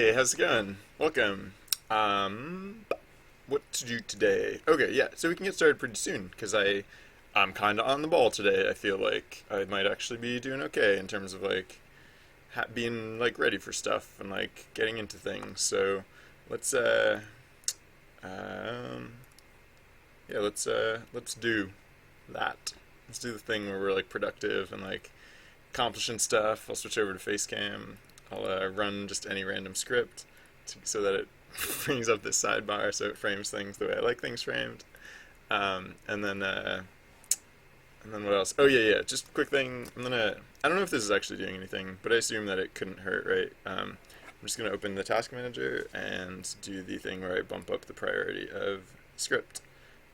Hey, how's it going? Welcome. Um, what to do today? Okay, yeah, so we can get started pretty soon because I'm kind of on the ball today. I feel like I might actually be doing okay in terms of like being like ready for stuff and like getting into things. So let's um yeah, let's do that. Let's do the thing where we're like productive and like accomplishing stuff. I'll switch over to Facecam. I'll run just any random script so that it brings up this sidebar so it frames things the way I like things framed. Um, and then uh, and then what else? Oh yeah. Just quick thing. I don't know if this is actually doing anything, but I assume that it couldn't hurt, right? I'm just gonna open the task manager and do the thing where I bump up the priority of script.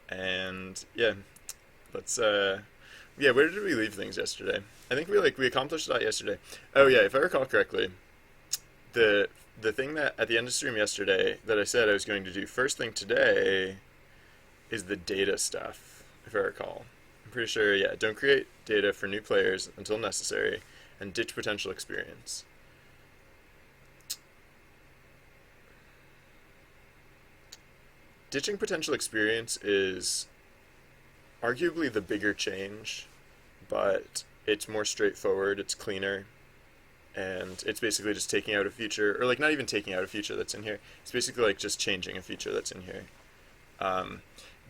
And yeah, let's yeah, where did we leave things yesterday? I think we accomplished that yesterday. Oh yeah, if I recall correctly, the the thing that at the end of stream yesterday that I said I was going to do first thing today is the data stuff, if I recall. I'm pretty sure, yeah, don't create data for new players until necessary and ditch potential experience. Ditching potential experience is arguably the bigger change, but it's more straightforward, it's cleaner, and it's basically just taking out a feature, or like not even taking out a feature that's in here. It's basically like just changing a feature that's in here. Um,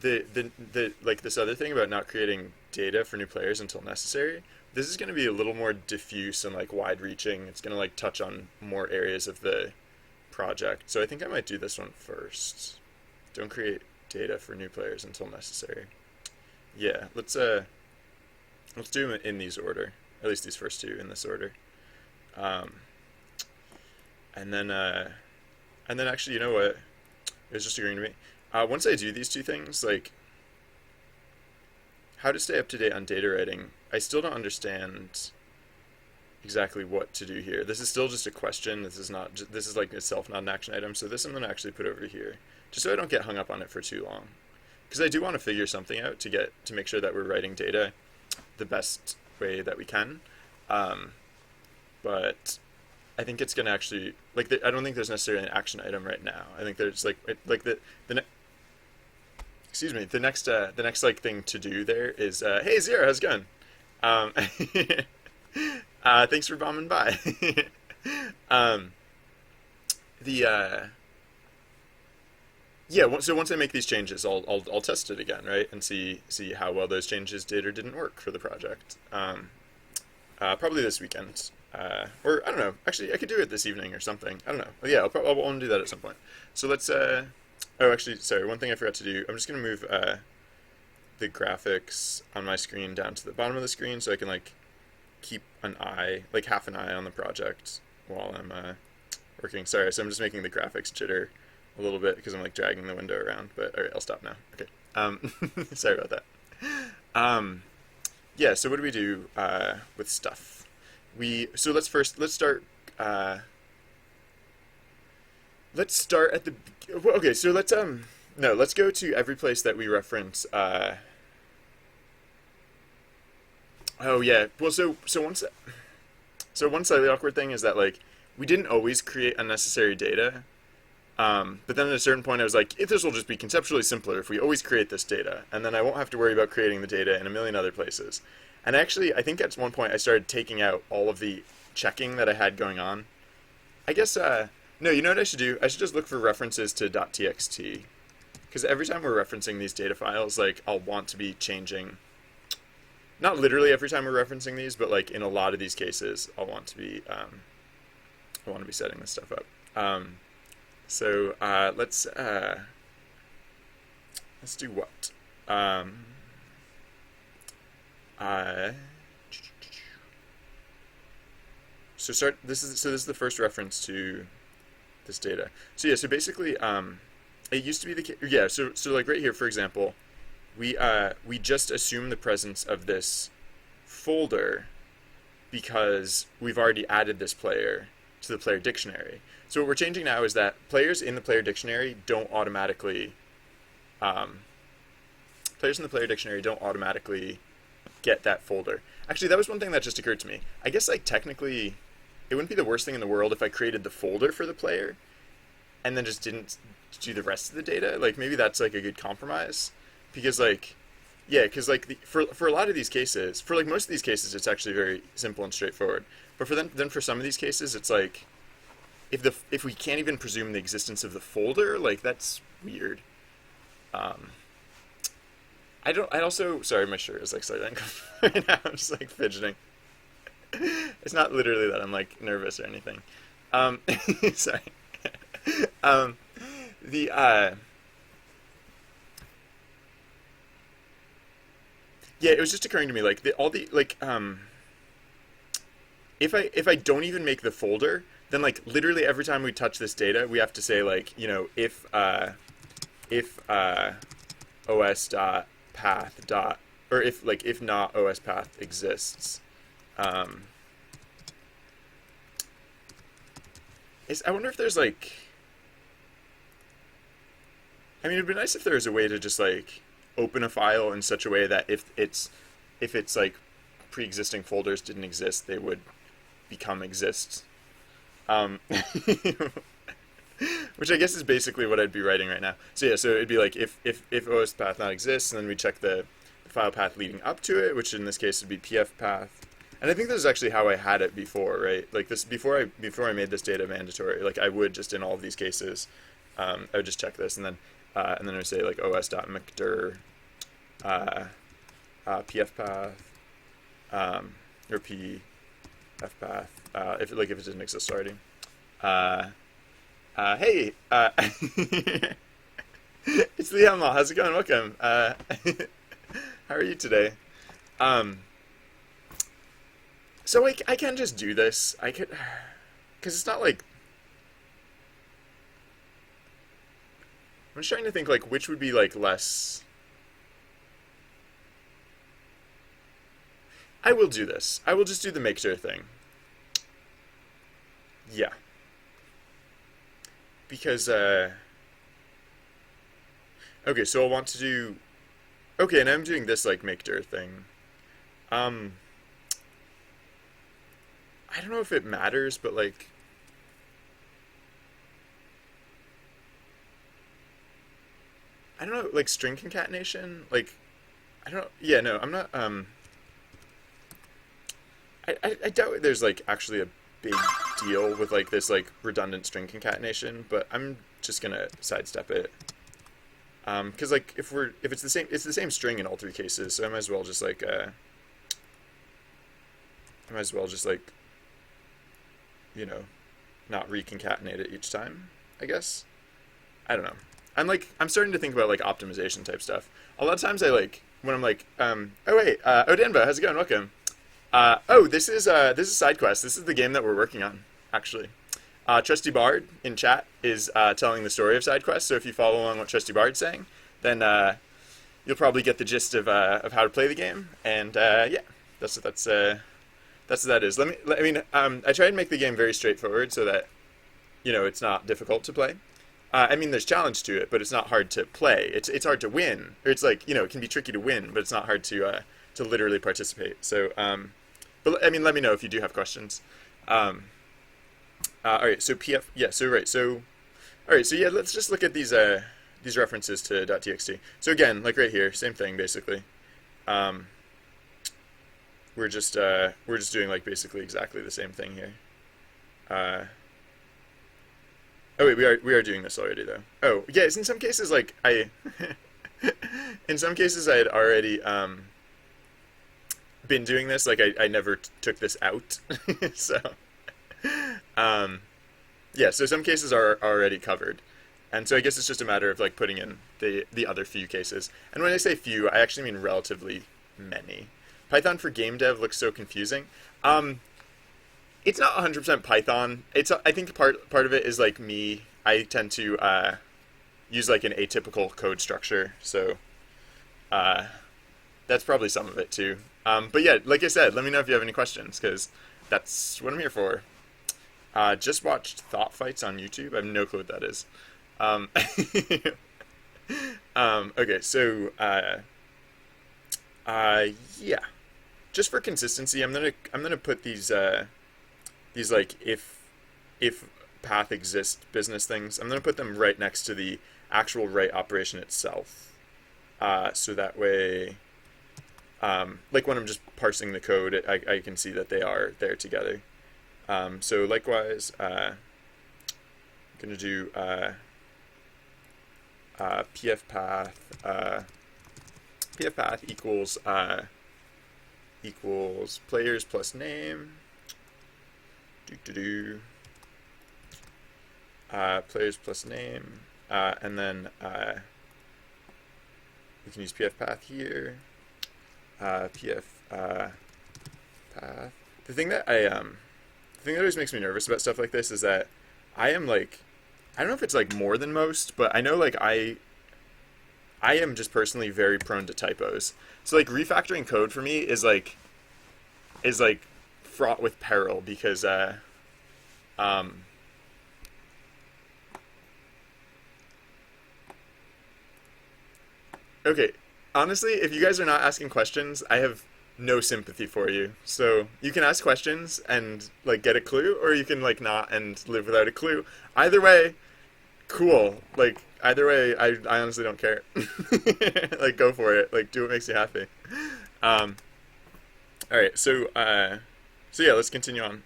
the like this other thing about not creating data for new players until necessary. This is going to be a little more diffuse and like wide-reaching. It's going to like touch on more areas of the project. So I think I might do this one first. Don't create data for new players until necessary. Yeah, let's do them in these order. At least these first two in this order. Um, and then actually, you know what? It was just occurring to me. Once I do these two things, like how to stay up to date on data writing, I still don't understand exactly what to do here. This is still just a question. This is not. This is like itself not an action item. So this I'm gonna actually put over here, just so I don't get hung up on it for too long, because I do want to figure something out to make sure that we're writing data the best way that we can. Um, but I think it's gonna actually I don't think there's necessarily an action item right now. I think there's the excuse me, the next like thing to do there is hey Zero, how's it going? Um, thanks for bombing by. um, the yeah, so once I make these changes, I'll test it again, right, and see how well those changes did or didn't work for the project. Probably this weekend. Or I don't know. Actually, I could do it this evening or something. I don't know. Yeah, I'll want to do that at some point. So let's. Oh, actually, sorry. One thing I forgot to do. I'm just gonna move the graphics on my screen down to the bottom of the screen so I can like keep an eye, like half an eye on the project while I'm working. Sorry. So I'm just making the graphics jitter a little bit because I'm like dragging the window around. But all right, I'll stop now. Okay. Sorry about that. Um, yeah. So what do we do with stuff? Let's start uh, let's start at the well, okay, so let's go to every place that we reference oh yeah, well one slightly awkward thing is that like we didn't always create unnecessary data. But then at a certain point I was like, if this will just be conceptually simpler if we always create this data, and then I won't have to worry about creating the data in a million other places. And actually, I think at one point I started taking out all of the checking that I had going on. I guess, no, you know what I should do? I should just look for references to .txt. Because every time we're referencing these data files, like, I'll want to be changing, not literally every time we're referencing these, but like in a lot of these cases, I want to be setting this stuff up. So let's do what? Uh, so start. This is the first reference to this data. So yeah. So basically, it used to be yeah. So like right here, for example, we just assume the presence of this folder because we've already added this player to the player dictionary. So what we're changing now is that players in the player dictionary don't automatically um, get that folder. Actually, that was one thing that just occurred to me. I guess like technically, it wouldn't be the worst thing in the world if I created the folder for the player, and then just didn't do the rest of the data. Like maybe that's like a good compromise, because like yeah, because like for a lot of these cases, for like most of these cases, it's actually very simple and straightforward. But for then for some of these cases, it's like if we can't even presume the existence of the folder, like that's weird. Um, I don't. I also sorry, my shirt is like slightly uncomfortable right now. I'm just like fidgeting. It's not literally that I'm like nervous or anything. Um, sorry. Um, the yeah, it was just occurring to me like all the like if I don't even make the folder, then like literally every time we touch this data, we have to say like if os dot path dot or if not os path exists. Um, I wonder if there's like I mean it'd be nice if there was a way to just like open a file in such a way that if it's like pre-existing folders didn't exist, they would become exists. Um, which I guess is basically what I'd be writing right now. So yeah, so it'd be like if os path not exists, and then we check the file path leading up to it, which in this case would be pf path. And I think this is actually how I had it before, right? Like this before I made this data mandatory. Like I would just in all of these cases, I would just check this, and then I would say like os.mcdir pf path or pf path if it didn't exist already. Hey, it's Liam. How's it going? Welcome. How are you today? Um, so I can just do this. I could, because it's not like I'm just trying to think like which would be like less. I will do this. I will just do the mixture thing. Yeah, because okay, so I'll want to do okay, and I'm doing this like mixture thing. Um, I don't know if it matters, but like I don't know, like string concatenation, like I don't know. Yeah, no, I'm not. I doubt there's like actually a big deal with like this like redundant string concatenation, but I'm just gonna sidestep it. Because like if it's the same string in all three cases, so I might as well just like you know not reconcatenate it each time. I guess I don't know. I'm starting to think about like optimization type stuff. A lot of times I like when I'm like oh wait Odenbo, how's it going? Welcome. This is SideQuest. This is the game that we're working on, actually. Trusty Bard in chat is telling the story of SideQuest. So if you follow along what Trusty Bard's saying, then you'll probably get the gist of how to play the game. And yeah, that's what that is. I try and make the game very straightforward so that it's not difficult to play. I mean, there's challenge to it, but it's not hard to play. It's hard to win, or it's like it can be tricky to win, but it's not hard to literally participate. So, but I mean, let me know if you do have questions. All right, so PF, yeah, so right, so all right, so yeah, let's just look at these references to .txt. So again, like right here, same thing basically. Um, we're just doing like basically exactly the same thing here. Uh, oh wait, we are doing this already though. Oh yes, in some cases like in some cases I had already been doing this. Like I never took this out, so yeah. So some cases are already covered, and so I guess it's just a matter of like putting in the other few cases. And when I say few, I actually mean relatively many. Python for game dev looks so confusing. It's not 100% Python. I think part of it is like me. I tend to use like an atypical code structure, so that's probably some of it too. But yeah, like I said, let me know if you have any questions, because that's what I'm here for. Just watched Thought Fights on YouTube. I have no clue what that is. Okay, so yeah, just for consistency, I'm gonna put these like if path exist business things, I'm going to put them right next to the actual write operation itself. So that way, like when I'm just parsing the code, I can see that they are there together. So likewise, I'm going to do pf path equals players plus name. Players plus name, and then we can use pf path here. Pf path. The thing that always makes me nervous about stuff like this is that I am like, I don't know if it's like more than most, but I know like I am just personally very prone to typos. So like refactoring code for me is like fraught with peril because okay, honestly, if you guys are not asking questions, I have no sympathy for you. So you can ask questions and like get a clue, or you can like not and live without a clue. Either way, cool. Like either way, I honestly don't care. Like go for it. Like do what makes you happy. All right. So yeah, let's continue on.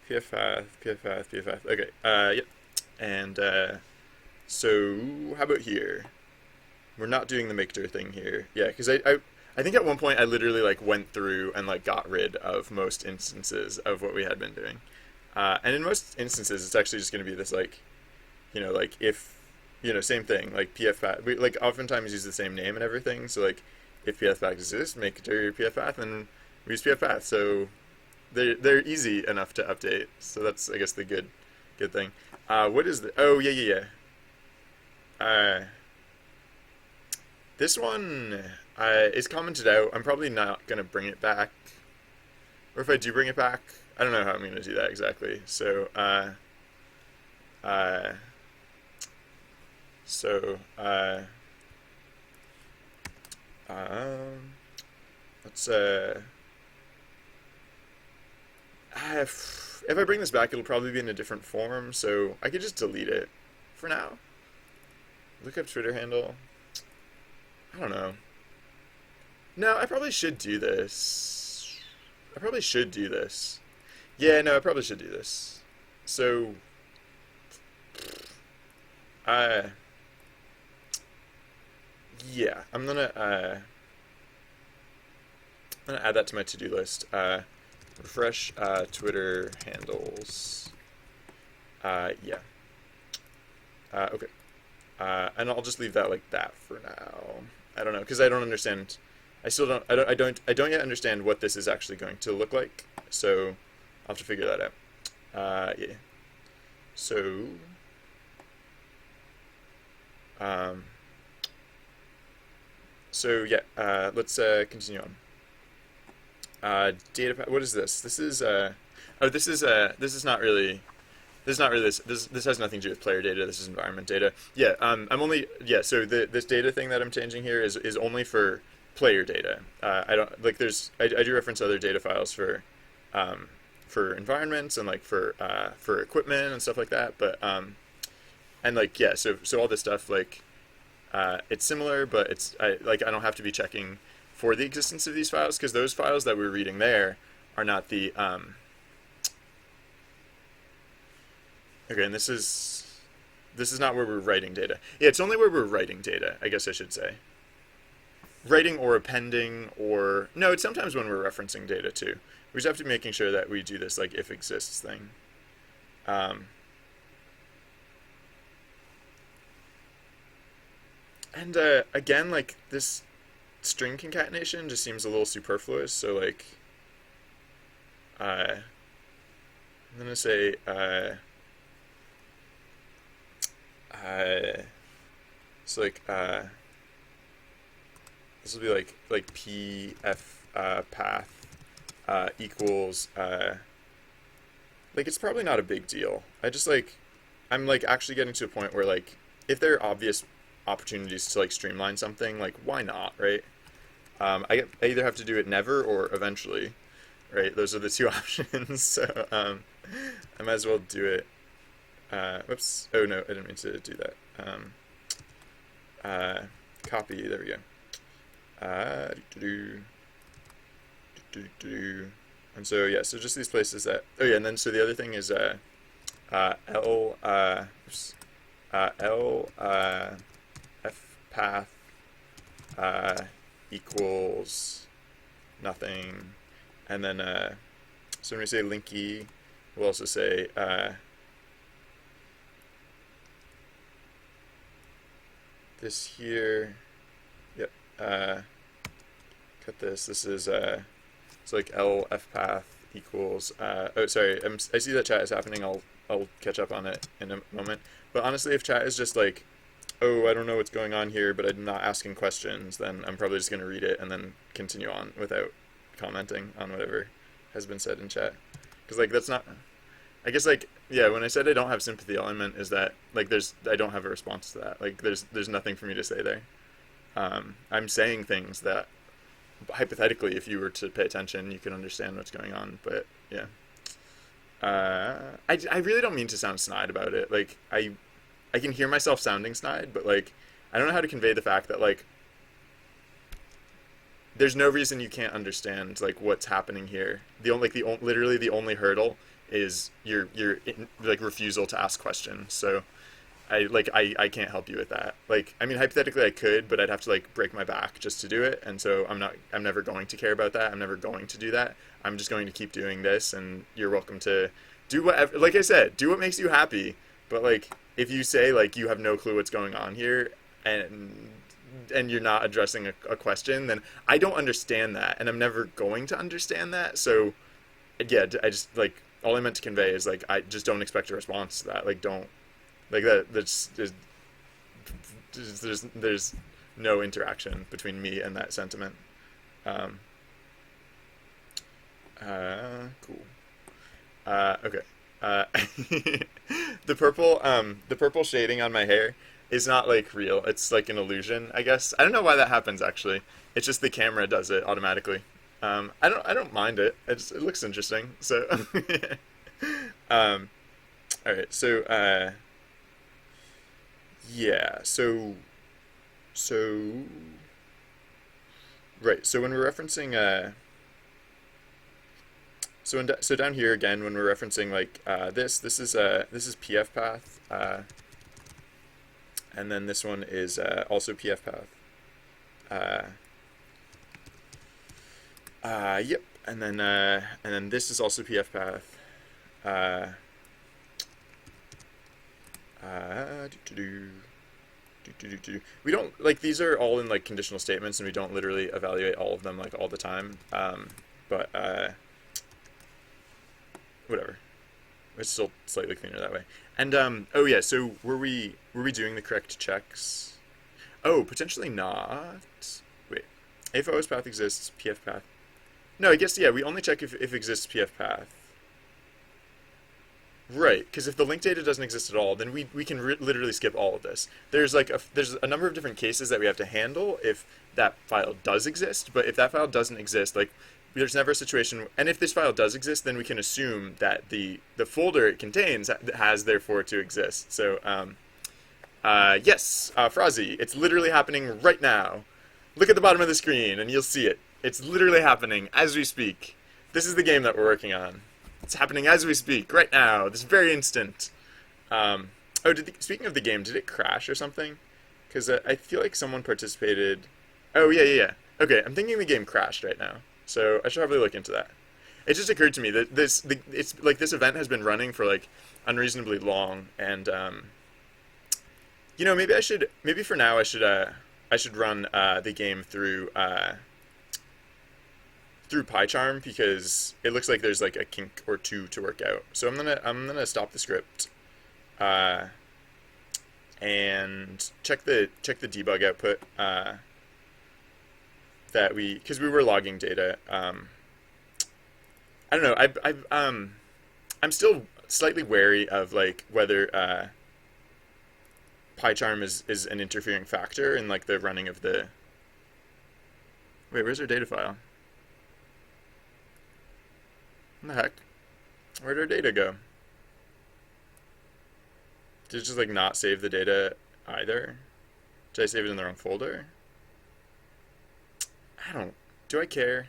PFF. Okay. Yep. And so how about here? We're not doing the mixture thing here. Yeah, because I think at one point I literally like went through and like got rid of most instances of what we had been doing. And in most instances, it's actually just going to be this like, like if, same thing, like pf we like oftentimes use the same name and everything. So like if pf path exists, make it your pf path, and we use pf path. So they're easy enough to update. So that's I guess the good thing. What is the? Oh yeah. This one is commented out. I'm probably not gonna bring it back, or if I do bring it back, I don't know how I'm gonna do that exactly. So let's if I bring this back, it'll probably be in a different form, so I could just delete it for now. Look up Twitter handle. I don't know. No, I probably should do this. Yeah, no, I probably should do this. So, yeah, I'm gonna add that to my to-do list. Refresh Twitter handles. Yeah. Okay. And I'll just leave that like that for now. I don't know, because I don't understand. I still don't. I don't yet understand what this is actually going to look like. So I'll have to figure that out. Yeah. So. So yeah. Let's continue on. Data. What is this? This is. Oh, this is not really. This has nothing to do with player data. This is environment data. Yeah, So this data thing that I'm changing here is only for player data. I don't like. I do reference other data files for environments and like for equipment and stuff like that. But and like yeah. So all this stuff like it's similar, but I don't have to be checking for the existence of these files because those files that we're reading there are not the Okay, and this is not where we're writing data. Yeah, it's only where we're writing data, I guess I should say. Writing or appending or... No, it's sometimes when we're referencing data too. We just have to be making sure that we do this like if exists thing. And again, like this string concatenation just seems a little superfluous, so like I'm going to say... so like this will be like pf path equals like it's probably not a big deal. I'm like actually getting to a point where like if there are obvious opportunities to like streamline something, like why not, right? I either have to do it never or eventually, right? Those are the two options. So I might as well do it. Whoops. Oh no, I didn't mean to do that. Copy. There we go. Do, do, do. And so yeah, so just these places that. Oh yeah, and then so the other thing is L L F path equals nothing, and then so when we say linky, we'll also say this here. Yep. Cut this. This is it's like L F path equals. Oh, sorry. I see that chat is happening. I'll catch up on it in a moment. But honestly, if chat is just like, oh, I don't know what's going on here, but I'm not asking questions, then I'm probably just going to read it and then continue on without commenting on whatever has been said in chat. Because like that's not. I guess like yeah, when I said I don't have sympathy, all I meant is that like I don't have a response to that. Like there's nothing for me to say there. I'm saying things that hypothetically, if you were to pay attention, you could understand what's going on. But yeah, I really don't mean to sound snide about it. Like I can hear myself sounding snide, but like I don't know how to convey the fact that like there's no reason you can't understand like what's happening here. Literally the only hurdle is your like refusal to ask questions. So I can't help you with that. Like I mean hypothetically I could, but I'd have to like break my back just to do it, and so I'm never going to care about that. I'm never going to do that. I'm just going to keep doing this, and you're welcome to do whatever, like I said, do what makes you happy. But like if you say like you have no clue what's going on here and you're not addressing a question, then I don't understand that, and I'm never going to understand that. So yeah, I just like all I meant to convey is like I just don't expect a response to that. Like don't like that. There's no interaction between me and that sentiment. Cool. Okay. The purple shading on my hair is not like real. It's like an illusion, I guess. I don't know why that happens actually. It's just the camera does it automatically. I don't mind it. It looks interesting. So, all right. So, yeah. So, right. So when we're referencing, so down here again, when we're referencing like this is PF path, and then this one is also PF path. Yep, and then this is also PF path. We don't like these are all in like conditional statements, and we don't literally evaluate all of them like all the time. But whatever. It's still slightly cleaner that way. And oh yeah, so were we doing the correct checks? Oh, potentially not. Wait, if OS path exists, PF path. No, I guess yeah. We only check if exists PF path. Right, because if the link data doesn't exist at all, then we can literally skip all of this. There's a number of different cases that we have to handle if that file does exist. But if that file doesn't exist, like there's never a situation. And if this file does exist, then we can assume that the folder it contains has therefore to exist. So yes, Frazi, it's literally happening right now. Look at the bottom of the screen, and you'll see it. It's literally happening as we speak. This is the game that we're working on. It's happening as we speak, right now, this very instant. Speaking of the game, did it crash or something? Because I feel like someone participated. Oh, yeah. Okay, I'm thinking the game crashed right now. So I should probably look into that. It just occurred to me that it's like this event has been running for like unreasonably long, and maybe for now I should run the game through PyCharm, because it looks like there's like a kink or two to work out. So I'm gonna stop the script and check the debug output because we were logging data. I don't know. I'm still slightly wary of like whether PyCharm is an interfering factor in like the running of the. Wait, where's our data file? What the heck? Where'd our data go? Did it just like not save the data either? Did I save it in the wrong folder? I don't. Do I care?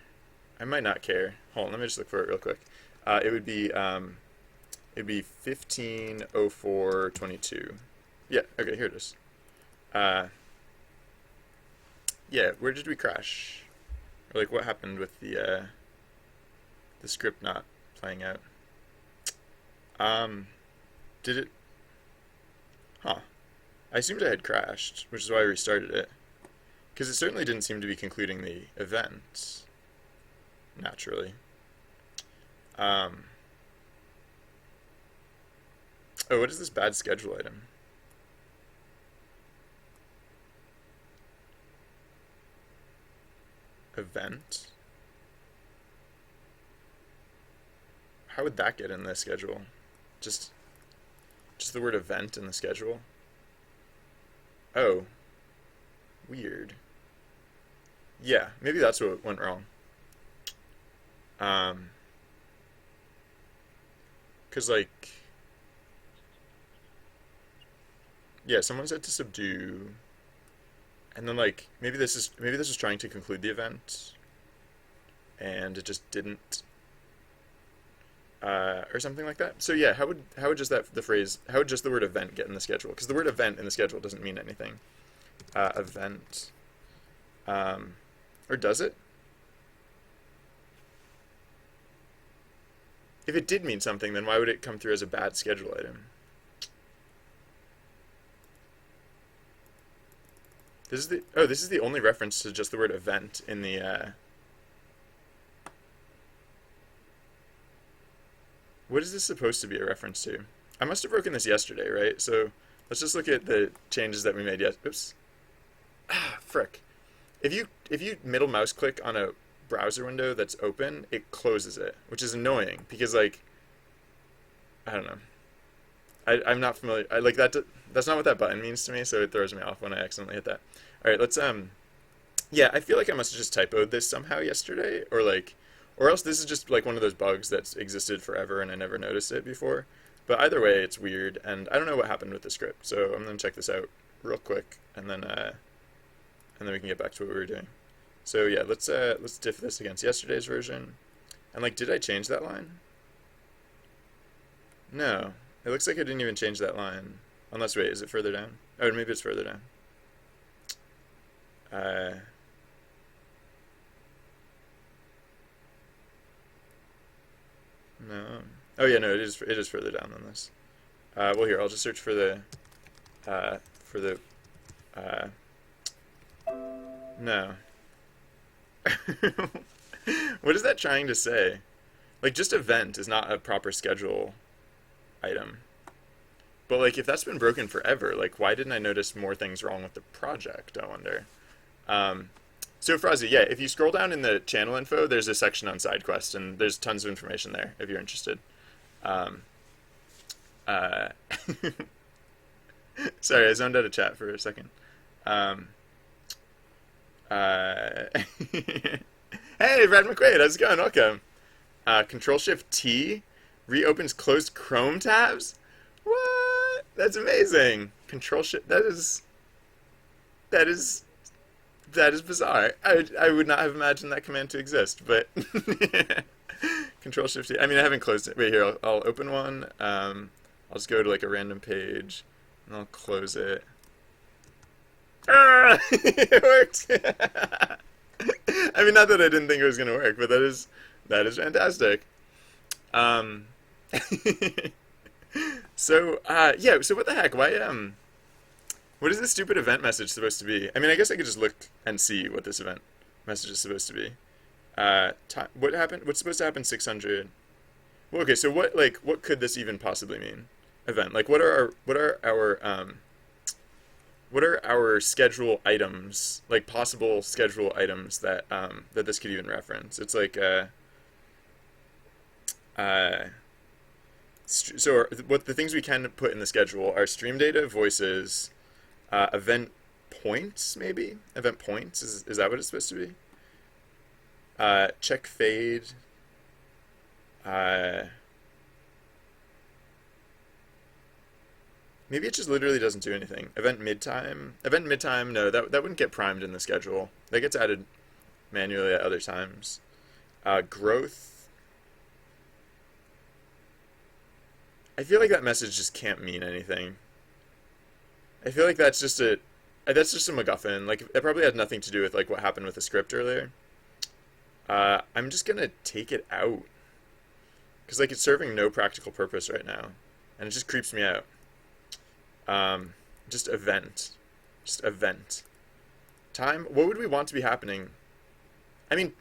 I might not care. Hold on, let me just look for it real quick. It'd be 150422. Yeah. Okay, here it is. Yeah. Where did we crash? Or like, what happened with the script not playing out? Did it? Huh. I assumed I had crashed, which is why I restarted it. Because it certainly didn't seem to be concluding the event naturally. Oh, what is this bad schedule item? Event? How would that get in the schedule? Just the word event in the schedule? Oh, weird. Yeah, maybe that's what went wrong. Um, 'Cause like, yeah, someone said to subdue, and then like maybe this is trying to conclude the event, and it just didn't, or something like that. So yeah, how would just the phrase, how would just the word event get in the schedule? Because the word event in the schedule doesn't mean anything. Event, or does it? If it did mean something, then why would it come through as a bad schedule item? This is the only reference to just the word event in the what is this supposed to be a reference to? I must have broken this yesterday, right? So let's just look at the changes that we made yet. Oops. Ah, frick. If you middle mouse click on a browser window that's open, it closes it, which is annoying because like I don't know. I'm not familiar. I like that. That's not what that button means to me, so it throws me off when I accidentally hit that. All right, let's yeah, I feel like I must have just typoed this somehow yesterday, or like, or else this is just like one of those bugs that's existed forever and I never noticed it before. But either way, it's weird, and I don't know what happened with the script. So I'm gonna check this out real quick, and then we can get back to what we were doing. So yeah, let's diff this against yesterday's version. And like, did I change that line? No. It looks like I didn't even change that line. Unless, wait, is it further down? Oh, maybe it's further down. Uh, no. Oh yeah, no, it is further down than this. Well, here, I'll just search for the, uh, no. What is that trying to say? Like, just event is not a proper schedule item. But like, if that's been broken forever, like, why didn't I notice more things wrong with the project, I wonder? So Frozzy, yeah, if you scroll down in the channel info, there's a section on SideQuest, and there's tons of information there if you're interested. Um, uh, Sorry, I zoned out of chat for a second. Um, hey, Brad McQuaid, how's it going? Welcome. Control Shift T reopens closed Chrome tabs. What? That's amazing. Control Shift. That is that is bizarre. I would not have imagined that command to exist, but Control Shift T. I mean, I haven't closed it. Wait here. I'll open one. I'll just go to like a random page, and I'll close it. Ah, it worked. I mean, not that I didn't think it was gonna work, but that is fantastic. Um, so yeah. So what the heck? Why what is this stupid event message supposed to be? I mean, I guess I could just look and see what this event message is supposed to be. What happened? What's supposed to happen? 600. Well, okay. So what could this even possibly mean? Event. Like, what are our schedule items? Like possible schedule items that that this could even reference? It's like so what the things we can put in the schedule are stream data, voices, event points, maybe? Event points? Is that what it's supposed to be? Check fade. Uh, Maybe it just literally doesn't do anything. Event midtime. Event midtime. No, that wouldn't get primed in the schedule. That gets added manually at other times. Growth. I feel like that message just can't mean anything. I feel like that's just a MacGuffin. Like it probably had nothing to do with like what happened with the script earlier. I'm just gonna take it out because like it's serving no practical purpose right now, and it just creeps me out. Um, just event, just event. Time. What would we want to be happening? I mean,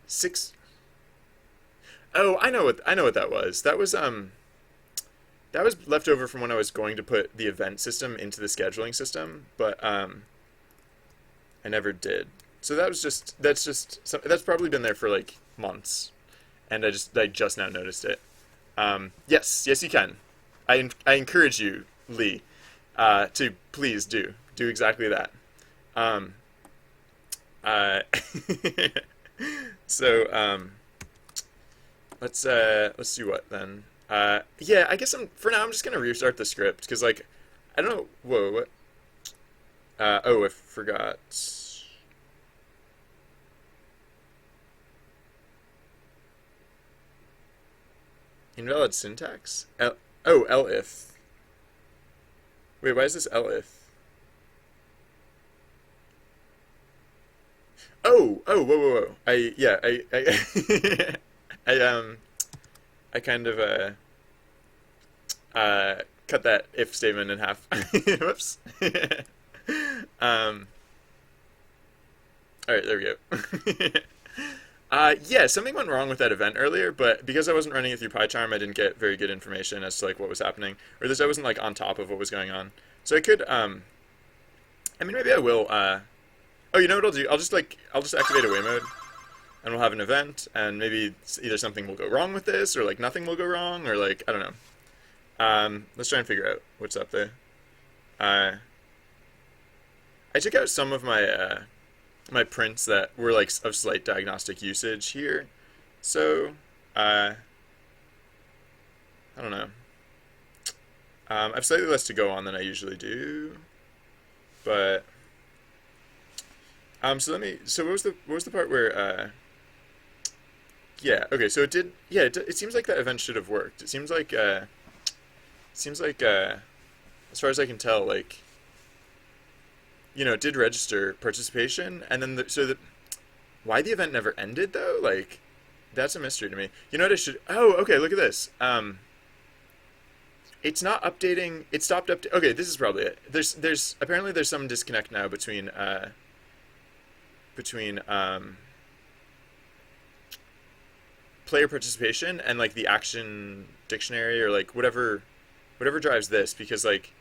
six. Oh, I know what that was. That was left over from when I was going to put the event system into the scheduling system, but I never did. So that's probably been there for like months, and I just now noticed it. Yes, you can. I encourage you, Lee, to please do exactly that. Um, uh, so let's do what then. Yeah, I guess for now I'm just gonna restart the script because like I don't know. Whoa, what? Oh, I forgot. Invalid syntax. Elif. Wait, why is this elif? Whoa. I I I kind of cut that if statement in half. Whoops. um, all right, there we go. Yeah, something went wrong with that event earlier, but because I wasn't running it through PyCharm, I didn't get very good information as to like what was happening, or this I wasn't like on top of what was going on. So I could, I mean, maybe I will. Oh, you know what I'll do? I'll just activate away mode, and we'll have an event, and maybe either something will go wrong with this, or like nothing will go wrong, or like I don't know. Let's try and figure out what's up there. Uh, I took out some of my prints that were like of slight diagnostic usage here, so I don't know. I have slightly less to go on than I usually do, but so let me. So what was the part where yeah, okay, so it did. Yeah, it seems like that event should have worked. Seems like as far as I can tell, like it did register participation, and then why the event never ended though, like that's a mystery to me. You know what I should? Oh, okay, look at this. It's not updating. It stopped up. Okay, this is probably it. There's apparently there's some disconnect now between player participation and like the action dictionary or like whatever drives this because like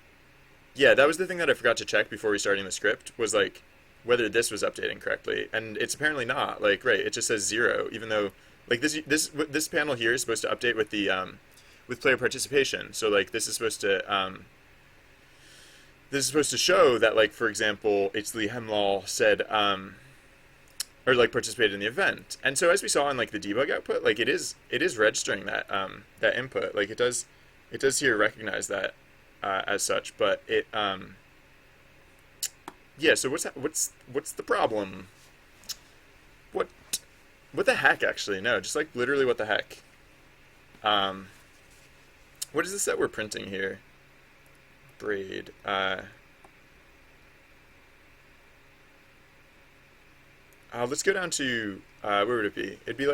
yeah, that was the thing that I forgot to check before restarting the script was like whether this was updating correctly, and it's apparently not. Like, right, it just says 0, even though like this panel here is supposed to update with the with player participation. So like this is supposed to show that like for example, it's Lee Hemlaw said or like participated in the event, and so as we saw in like the debug output, like it is registering that that input. Like it does here recognize that as such, but it yeah. So what's the problem? What what the heck? Actually, no. Just like literally, what the heck? Um, what is this that we're printing here? Braid. Let's go down to where would it be? It'd be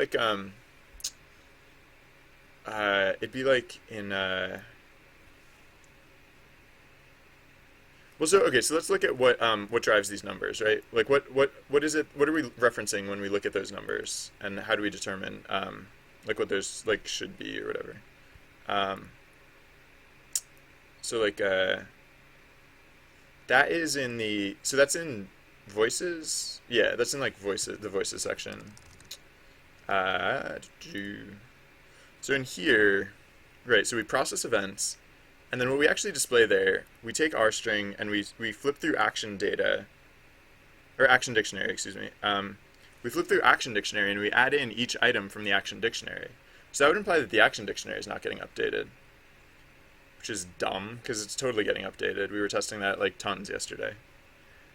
like in well, so okay, so let's look at what drives these numbers, right? Like what is it? What are we referencing when we look at those numbers, and how do we determine like what those like should be or whatever? Um, so like that is in the so that's in voices. Yeah, that's in like voices, the voices section. Uh, so in here, right? So we process events. And then what we actually display there, we take our string and we flip through action data, or action dictionary, excuse me. We flip through action dictionary and we add in each item from the action dictionary. So that would imply that the action dictionary is not getting updated, which is dumb because it's totally getting updated. We were testing that like tons yesterday.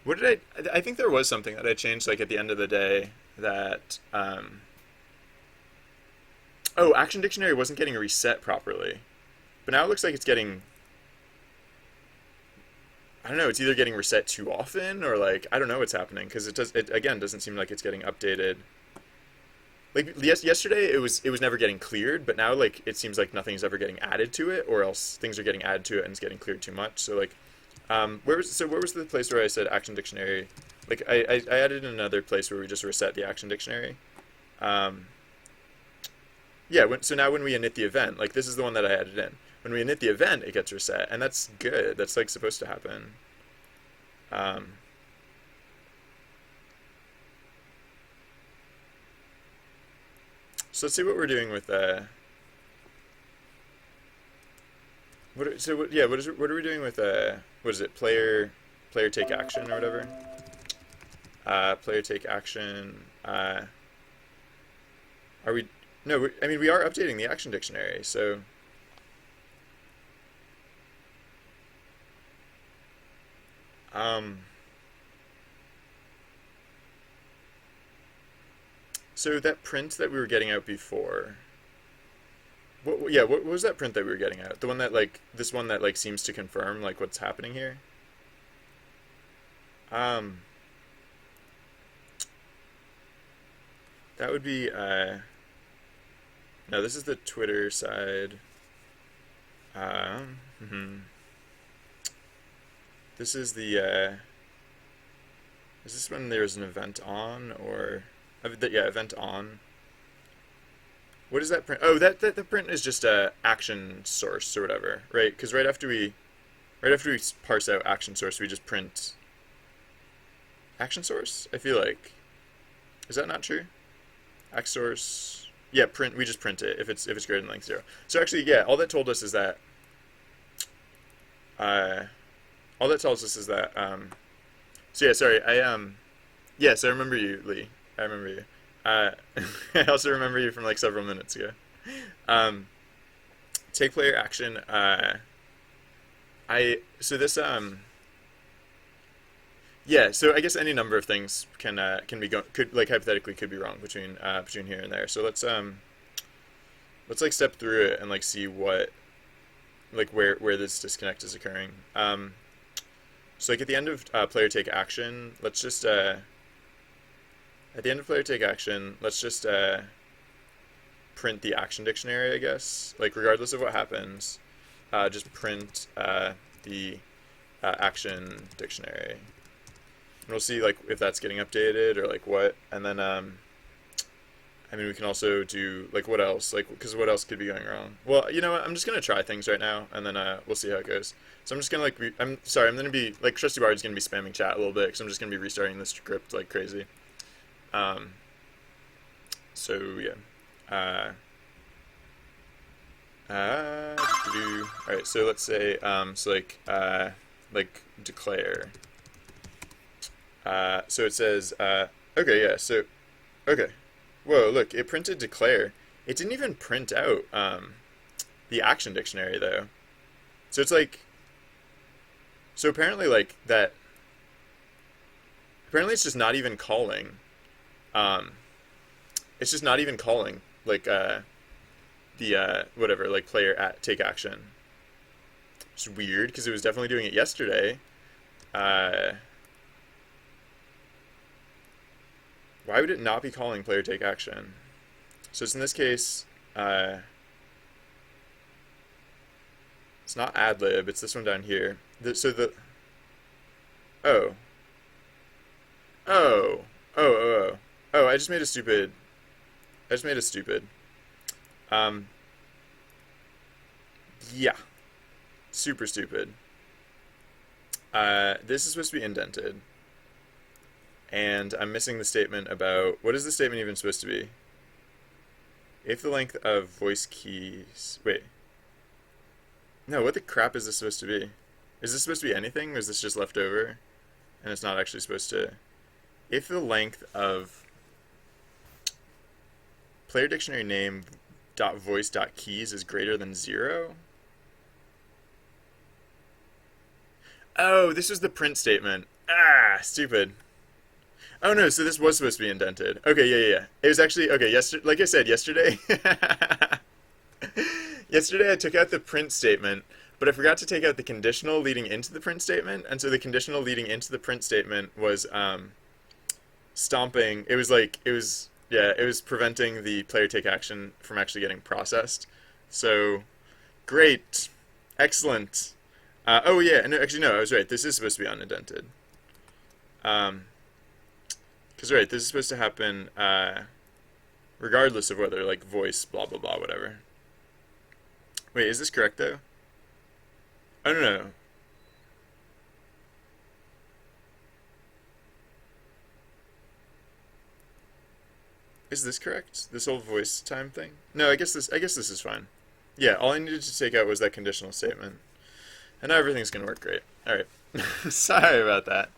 What did I think there was something that I changed like at the end of the day that oh, action dictionary wasn't getting reset properly. But now it looks like it's getting, I don't know, it's either getting reset too often or like I don't know what's happening because it again doesn't seem like it's getting updated. Like yesterday it was never getting cleared, but now like it seems like nothing's ever getting added to it, or else things are getting added to it and it's getting cleared too much. So like, where was the place where I said action dictionary? Like I added another place where we just reset the action dictionary. Um, yeah. So now when we init the event, like this is the one that I added in. When we init the event, it gets reset, and that's good. That's like supposed to happen. Um, so let's see what we're doing with yeah, what are we doing with what is it? Player take action or whatever. Player take action. Are we? No, I mean we are updating the action dictionary. Um, so that print that we were getting out before. What was that print that we were getting out? The one that like this one that like seems to confirm like what's happening here. Um, that would be no, this is the Twitter side. Mhm. This is the is this when there's an event on or yeah, event on. What is that print? Oh, that the print is just a action source or whatever, right? Because right after we parse out action source, we just print action source. I feel like is that not true? Act source. Yeah, print. We just print it if it's greater than length 0. So actually, yeah, all that told us is that uh, all that tells us is that so yeah, sorry, yes, I remember you, Lee. I remember you. Uh, I also remember you from like several minutes ago. Um, take player action. I so this yeah, so I guess any number of things can be could like hypothetically could be wrong between here and there. So let's like step through it and like see what like where this disconnect is occurring. So like at the end of player take action, let's just at the end of player take action, let's just print the action dictionary, I guess. Like regardless of what happens, just print the action dictionary. And we'll see like if that's getting updated or like what. And then I mean we can also do like what else? Like because what else could be going wrong? Well, you know what? I'm just gonna try things right now, and then we'll see how it goes. So I'm just gonna like I'm sorry. I'm gonna be like Trusty Bard's gonna be spamming chat a little bit because I'm just gonna be restarting this script like crazy. Um, so yeah. All right. So let's say so like declare. So it says okay, yeah. So okay. Whoa, look, it printed declare. It didn't even print out the action dictionary though. So it's like so apparently like that apparently it's just not even calling. Um, it's just not even calling like the whatever like player at take action. It's weird because it was definitely doing it yesterday. Uh, why would it not be calling player take action? So it's in this case, it's not adlib. It's this one down here. So the oh oh oh oh oh I just made a stupid. I just made a stupid. Um, yeah, super stupid. This is supposed to be indented. And I'm missing the statement about, what is the statement even supposed to be? If the length of voice keys, wait. No, what the crap is this supposed to be? Is this supposed to be anything, or is this just left over? And it's not actually supposed to, if the length of player dictionary name dot voice dot keys is greater than 0. Oh, this was the print statement. Ah, stupid. Oh no, so this was supposed to be indented. Okay, yeah. It was actually okay. Yesterday, like I said, yesterday, yesterday I took out the print statement, but I forgot to take out the conditional leading into the print statement, and so the conditional leading into the print statement was stomping. It was like it was preventing the player take action from actually getting processed. So great, excellent. Oh yeah, no, actually no, I was right. This is supposed to be unindented. Because right, this is supposed to happen regardless of whether like voice blah blah blah whatever. Wait, is this correct though? Oh no. Is this correct? This whole voice time thing? No, I guess this is fine. Yeah, all I needed to take out was that conditional statement. And now everything's gonna work great. Alright. Sorry about that.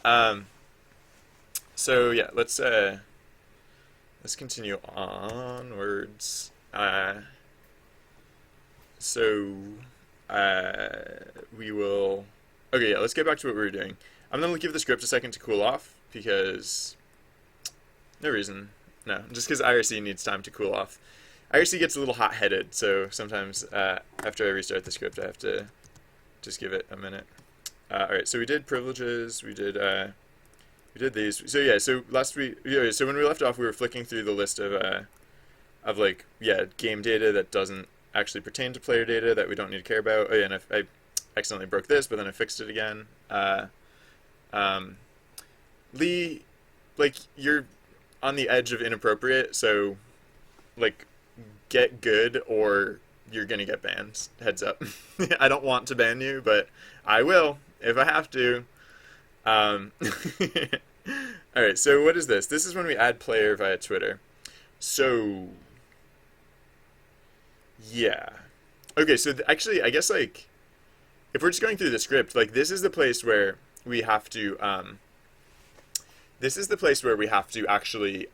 Um so yeah, let's continue onwards. So we will okay, yeah, let's get back to what we were doing. I'm gonna give the script a second to cool off because no reason. No, just because IRC needs time to cool off. IRC gets a little hot-headed, so sometimes after I restart the script, I have to just give it a minute. All right, so we did privileges. We did these. So yeah, so last week, yeah, so when we left off, we were flicking through the list of like game data that doesn't actually pertain to player data that we don't need to care about. Oh yeah, and I accidentally broke this, but then I fixed it again. Lee, like you're on the edge of inappropriate, so like get good or you're gonna get banned. Heads up. I don't want to ban you, but I will if I have to. All right, so what is this? This is when we add player via Twitter. So yeah. Okay, so actually, I guess like if we're just going through the script, like this is the place where we have to actually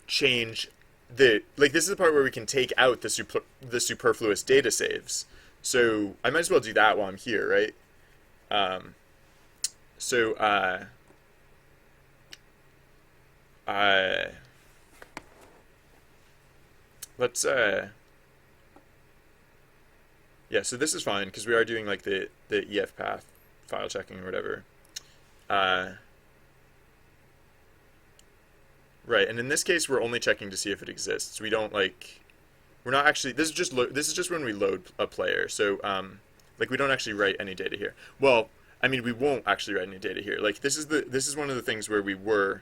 change this is the part where we can take out the superfluous data saves. So I might as well do that while I'm here, right? So let's yeah, so this is fine because we are doing like the EF path file checking or whatever. Right, and in this case, we're only checking to see if it exists. We don't like, we're not actually. This is just when we load a player. So like we don't actually write any data here. Well, I mean, we won't actually write any data here. Like this is one of the things where we were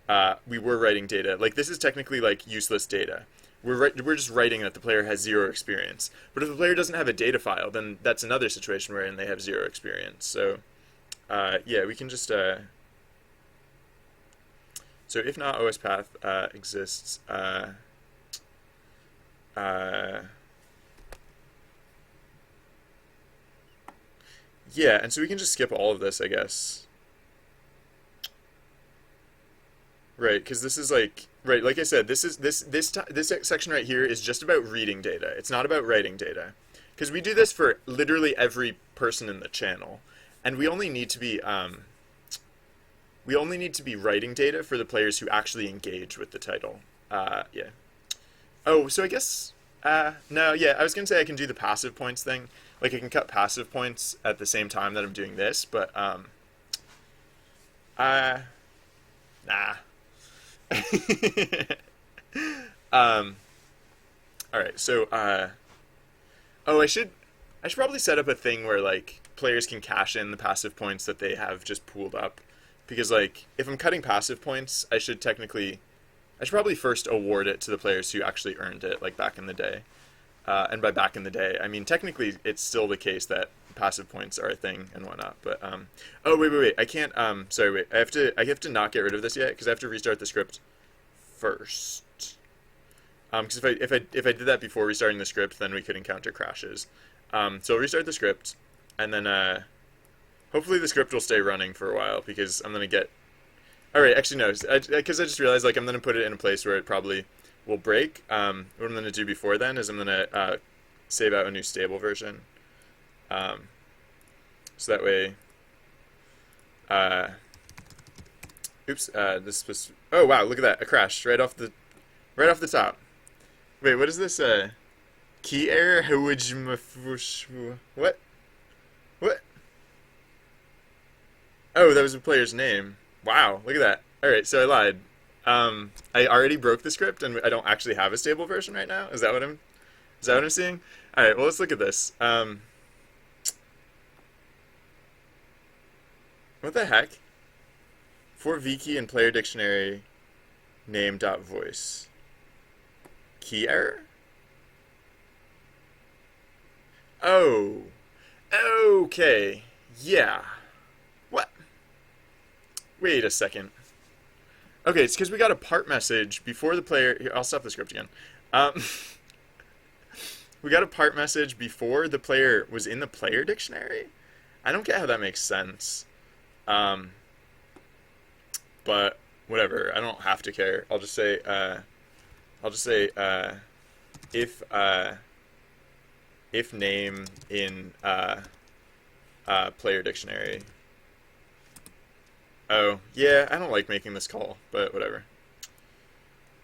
writing data. Like this is technically like useless data. We're just writing that the player has 0 experience. But if the player doesn't have a data file, then that's another situation wherein they have 0 experience. So yeah, we can just so if not OS path exists, yeah, and so we can just skip all of this, I guess. Right, because this is like right, like I said, this section right here is just about reading data. It's not about writing data, because we do this for literally every person in the channel, and we only need to be writing data for the players who actually engage with the title. Yeah. Oh, so I guess no, yeah, I was gonna say I can do the passive points thing. Like I can cut passive points at the same time that I'm doing this, but nah. All right, so oh, I should probably set up a thing where like players can cash in the passive points that they have just pooled up, because like if I'm cutting passive points, I should probably first award it to the players who actually earned it, like back in the day. And by back in the day, I mean technically it's still the case that passive points are a thing and whatnot. But oh wait, I can't. Sorry, wait. I have to not get rid of this yet because I have to restart the script first. Because if I did that before restarting the script, then we could encounter crashes. So I'll restart the script, and then hopefully the script will stay running for a while because I'm gonna get. All right, actually no, because I just realized like I'm gonna put it in a place where it probably will break. What I'm going to do before then is I'm going to save out a new stable version. Um, so that way, uh, oops, this was, oh wow, look at that, a crash right off the top. Wait, what is this? Key error? What? What? Oh, that was a player's name. Wow, look at that. All right, so I lied. I already broke the script, and I don't actually have a stable version right now. Is that what I'm seeing? All right, well, let's look at this. What the heck? For vkey and player dictionary name dot voice. Key error? Oh. Okay. Yeah. What? Wait a second. Okay, it's because we got a part message before the player. Here, I'll stop the script again. Um, we got a part message before the player was in the player dictionary. I don't get how that makes sense. Um, but whatever. I don't have to care. I'll just say. I'll just say. If if name in player dictionary. Oh, yeah, I don't like making this call, but whatever.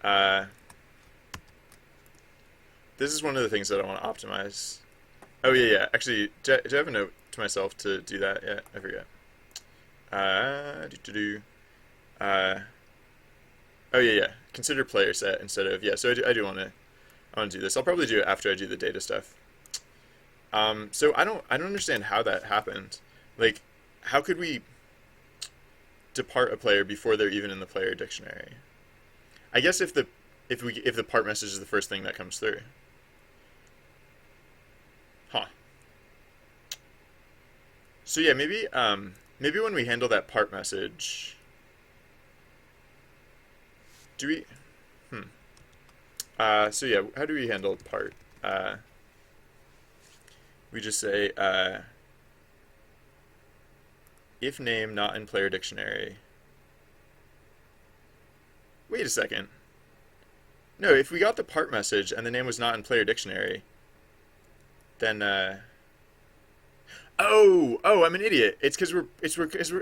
Uh, this is one of the things that I want to optimize. Oh, yeah, yeah. Actually, do I have a note to myself to do that yet? I forget. Do. Uh, oh, yeah, yeah. Consider player set instead of, yeah, so I do want to do this. I'll probably do it after I do the data stuff. So I don't understand how that happened. Like, how could we depart a player before they're even in the player dictionary? I guess if the part message is the first thing that comes through. Huh. So yeah, maybe when we handle that part message, do we so yeah, how do we handle part? We just say if name not in player dictionary. Wait a second. No, if we got the part message and the name was not in player dictionary, then oh, I'm an idiot. It's because we're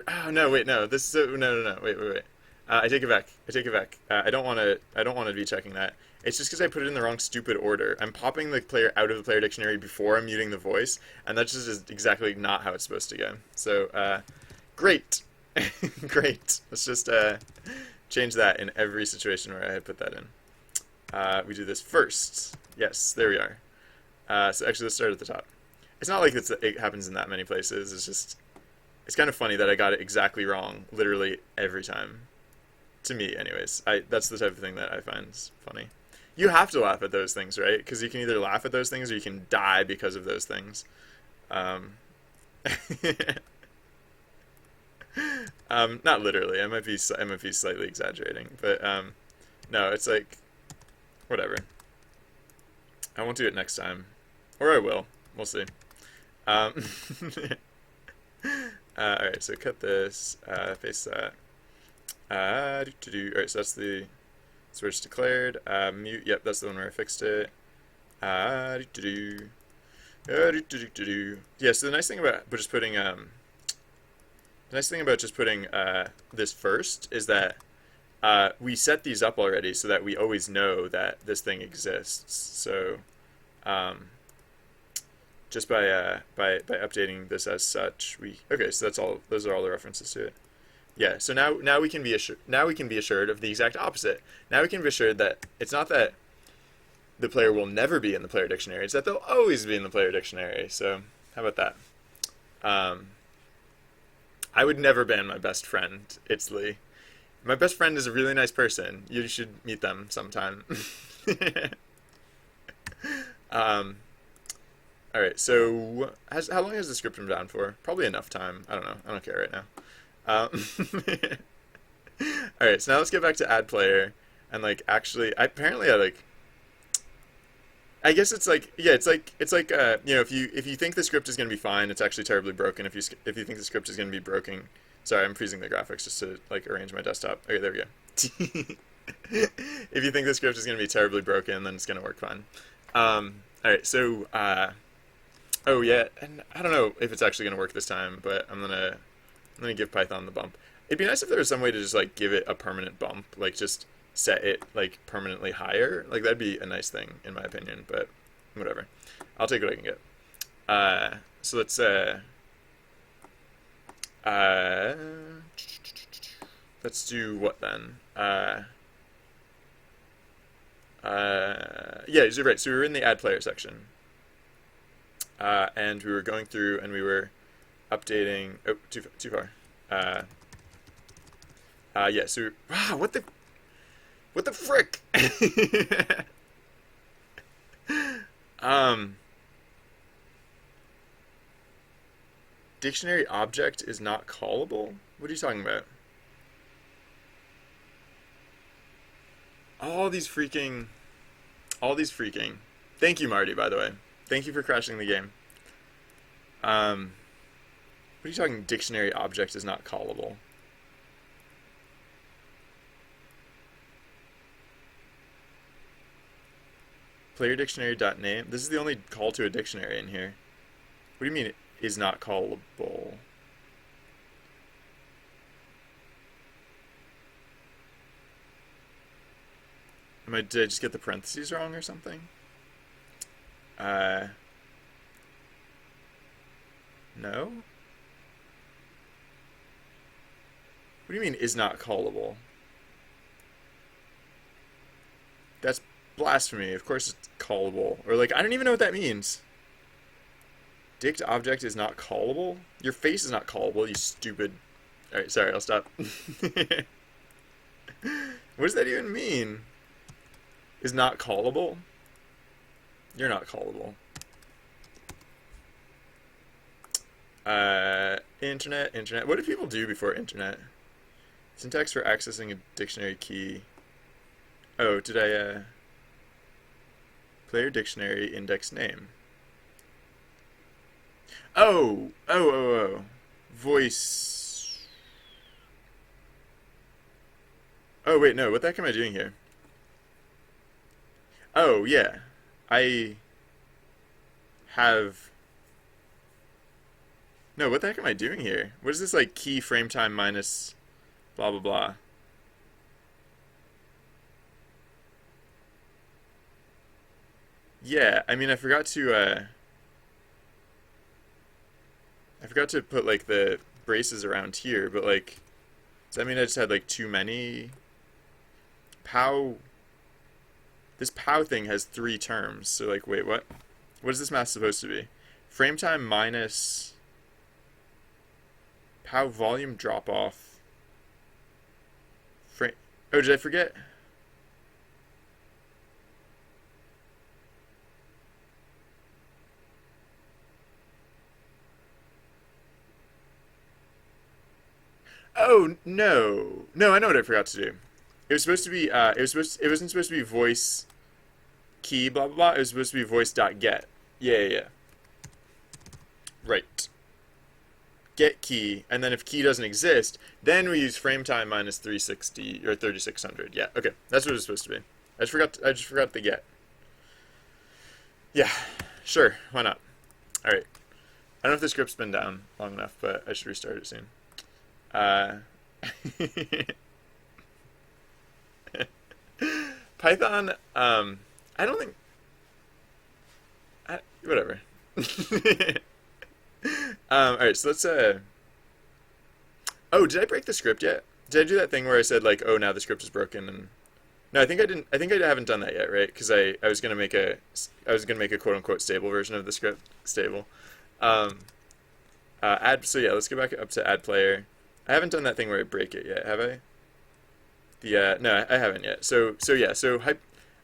oh no, wait, no. This is no. Wait. I take it back. I don't want to be checking that. It's just because I put it in the wrong stupid order. I'm popping the player out of the player dictionary before I'm muting the voice, and that's just is exactly not how it's supposed to go. So, great. Great. Let's just change that in every situation where I had put that in. We do this first. Yes, there we are. So actually, let's start at the top. It's not like it happens in that many places. It's kind of funny that I got it exactly wrong literally every time. To me, anyways. That's the type of thing that I find funny. You have to laugh at those things, right? Because you can either laugh at those things or you can die because of those things. Not literally. I might be slightly exaggerating, but no, it's like whatever. I won't do it next time, or I will. We'll see. All right, so cut this, paste that. All right, so that's the switch declared. Mute. Yep, that's the one where I fixed it. Yeah. So the nice thing about just putting this first is that we set these up already so that we always know that this thing exists. So just by updating this as such, okay. So that's all. Those are all the references to it. Yeah. So now we can be assured of the exact opposite. Now we can be assured that it's not that the player will never be in the player dictionary. It's that they'll always be in the player dictionary. So how about that? I would never ban my best friend, Itzley. My best friend is a really nice person. You should meet them sometime. All right, so how long has the script been down for? Probably enough time. I don't know. I don't care right now. All right, so now let's get back to add player. And like actually, I guess it's like if you think the script is going to be fine, it's actually terribly broken. If you think the script is going to be broken, sorry, I'm freezing the graphics just to like arrange my desktop. Okay, there we go. If you think the script is going to be terribly broken, then it's going to work fine. All right, so oh yeah, and I don't know if it's actually going to work this time, but I'm gonna give Python the bump. It'd be nice if there was some way to just like give it a permanent bump, like just set it like permanently higher. Like that'd be a nice thing in my opinion, but whatever. I'll take what I can get. So uh, let's do what then? Yeah, you're right. So we were in the add player section, and we were going through and we were updating. Oh, too far. Yeah. So wow, what the frick? um, dictionary object is not callable. What are you talking about? All these freaking, all these freaking. Thank you, Marty. By the way, thank you for crashing the game. Um, what are you talking? Dictionary object is not callable. Player dictionary dot name. This is the only call to a dictionary in here. What do you mean it is not callable? Did I just get the parentheses wrong or something? Uh, no? What do you mean is not callable? That's blasphemy. Of course it's callable. Or like, I don't even know what that means. Dict object is not callable? Your face is not callable, you stupid. Alright, sorry, I'll stop. What does that even mean? Is not callable? You're not callable. Internet. What do people do before internet? Syntax for accessing a dictionary key. Oh, did I, player dictionary index name. Oh. Voice. Oh, wait, no, what the heck am I doing here? Oh, yeah. I have... No, what the heck am I doing here? What is this, like, key frame time minus blah, blah, blah? Yeah, I mean, I forgot to put, like, the braces around here, but, like, does that mean I just had, like, too many? POW... This POW thing has 3 terms, so, like, wait, what? What is this math supposed to be? Frame time minus... POW volume drop off. Frame... Oh, did I forget? Oh, no. No, I know what I forgot to do. It was supposed to be, it wasn't supposed to be voice key, blah, blah, blah. It was supposed to be voice dot get. Yeah. Right. Get key, and then if key doesn't exist, then we use frame time minus 360 or 3600. Yeah, okay. That's what it was supposed to be. I just forgot the get. Yeah, sure, why not? All right. I don't know if the script's been down long enough, but I should restart it soon. Uh, Python, I don't think, whatever. All right, so let's, oh, did I break the script yet? Did I do that thing where I said, like, oh, now the script is broken, and, no, I think I didn't, I think I haven't done that yet, right? Because I was gonna make a quote-unquote stable version of the script, stable. Um, so yeah, let's go back up to add player. I haven't done that thing where I break it yet, have I? No, I haven't yet. So yeah,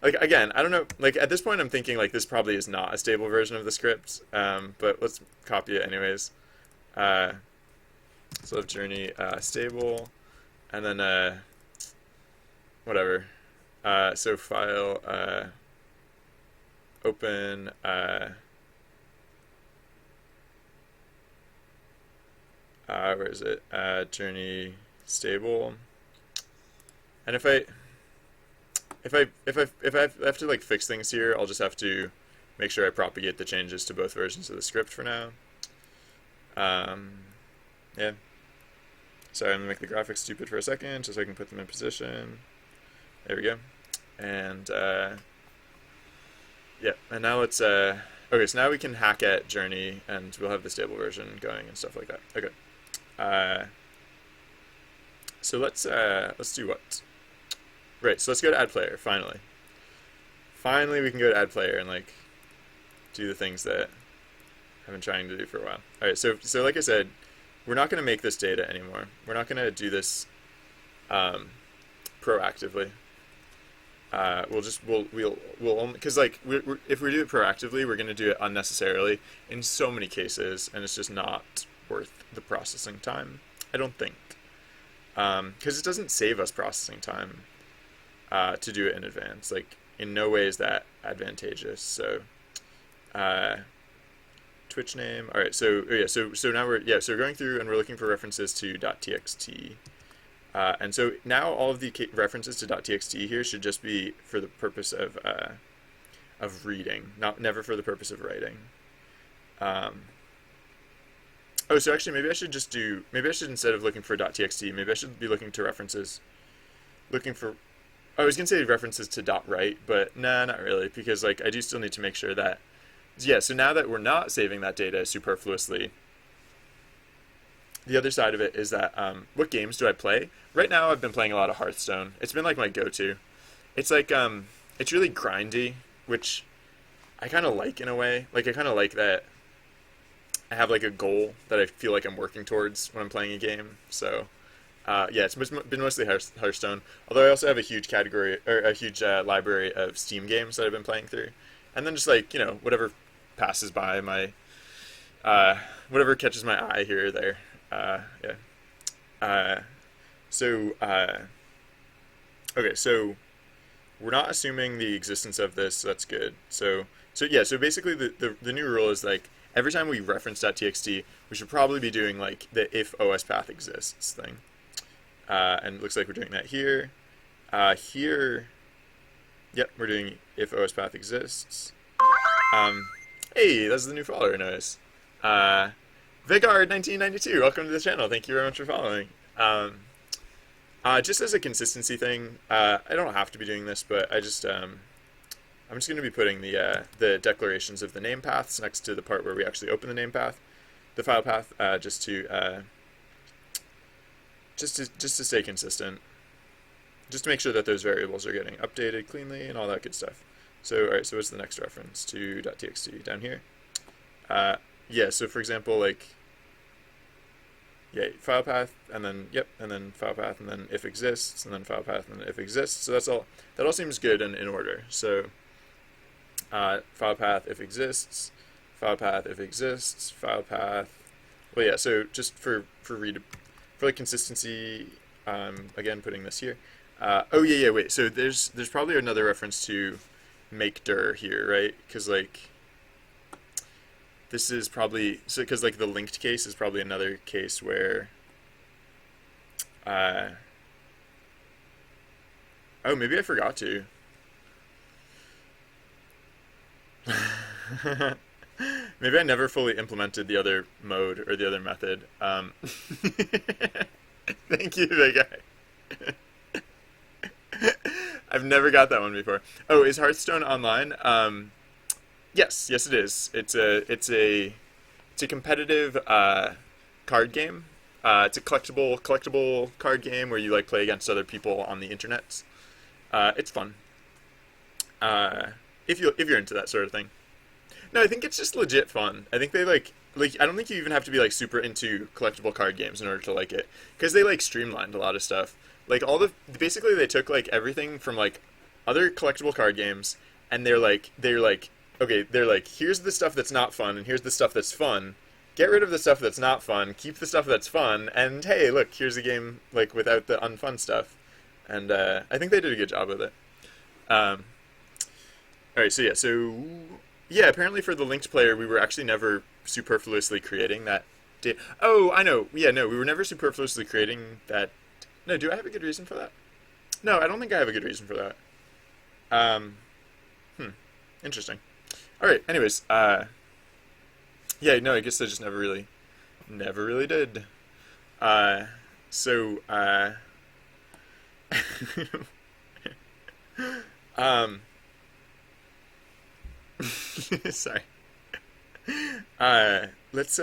like again, I don't know. Like at this point, I'm thinking like this probably is not a stable version of the script. But let's copy it anyways. So if journey stable, and then whatever. So file open. Where is it? Journey stable. And if I if I have to like fix things here, I'll just have to make sure I propagate the changes to both versions of the script for now. Um, yeah. Sorry, I'm gonna make the graphics stupid for a second, just so I can put them in position. There we go. And yeah, and now let's okay, so now we can hack at Journey, and we'll have the stable version going and stuff like that. Okay. So let's do what? Right, so let's go to add player, finally. Finally we can go to add player and like do the things that I've been trying to do for a while. Alright, so like I said, we're not gonna make this data anymore. We're not gonna do this proactively. We'll only, because like if we do it proactively, we're gonna do it unnecessarily in so many cases, and it's just not worth the processing time, I don't think, because it doesn't save us processing time to do it in advance. Like in no way is that advantageous. So Twitch name. All right. So yeah. So now we're going through and we're looking for references to .txt. And so now all of the references to .txt here should just be for the purpose of reading, never for the purpose of writing. Oh, so actually maybe I should instead of looking for .txt, maybe I should be looking to references, I was gonna say references to .write, but nah, not really, because like I do still need to make sure that, yeah, so now that we're not saving that data superfluously, the other side of it is that what games do I play? Right now I've been playing a lot of Hearthstone. It's been like my go-to. It's like it's really grindy, which I kind of like in a way. Like I kind of like that I have like a goal that I feel like I'm working towards when I'm playing a game. So yeah, it's been mostly Hearthstone. Although I also have a huge library of Steam games that I've been playing through, and then just like whatever passes by my whatever catches my eye here or there. Yeah. Okay, so we're not assuming the existence of this, so that's good. So yeah, so basically the new rule is like every time we reference .txt, we should probably be doing like the if OS path exists thing. And it looks like we're doing that here. Here, yep, we're doing if OS path exists. Hey, that's the new follower, notice. Vigard1992, welcome to the channel. Thank you very much for following. Just as a consistency thing, I don't have to be doing this, but I'm just going to be putting the declarations of the name paths next to the part where we actually open the name path, the file path, just to stay consistent, just to make sure that those variables are getting updated cleanly and all that good stuff. So all right, so what's the next reference to .txt down here? Yeah, so for example, like, yeah, file path, and then, yep, and then file path, and then if exists, and then file path, and then if exists. So that all seems good and in order. So file path if exists, file path if exists, file path. Well, yeah, so just for like consistency, again, putting this here. Oh, yeah, wait, so there's probably another reference to make dir here, right? Because, like, this is probably, so because like the linked case is probably another case where oh, maybe I forgot to. Maybe I never fully implemented the other mode or the other method. Thank you, big guy. I've never got that one before. Oh, is Hearthstone online? Yes, it is. It's a competitive card game. It's a collectible card game where you like play against other people on the internet. It's fun. If you're into that sort of thing. No, I think it's just legit fun. I think they like I don't think you even have to be like super into collectible card games in order to like it, because they like streamlined a lot of stuff. Like basically they took like everything from like other collectible card games, and they're like okay, they're like, here's the stuff that's not fun, and here's the stuff that's fun. Get rid of the stuff that's not fun, keep the stuff that's fun, and hey, look, here's a game like without the unfun stuff. And I think they did a good job with it. All right, so yeah, apparently for the linked player, we were actually never superfluously creating that. Oh, I know. Yeah, no, we were never superfluously creating that. No, do I have a good reason for that? No, I don't think I have a good reason for that. Um, hmm. Interesting. All right. Anyways, yeah. No, I guess I just never really did. Uh, so, um, sorry. Let's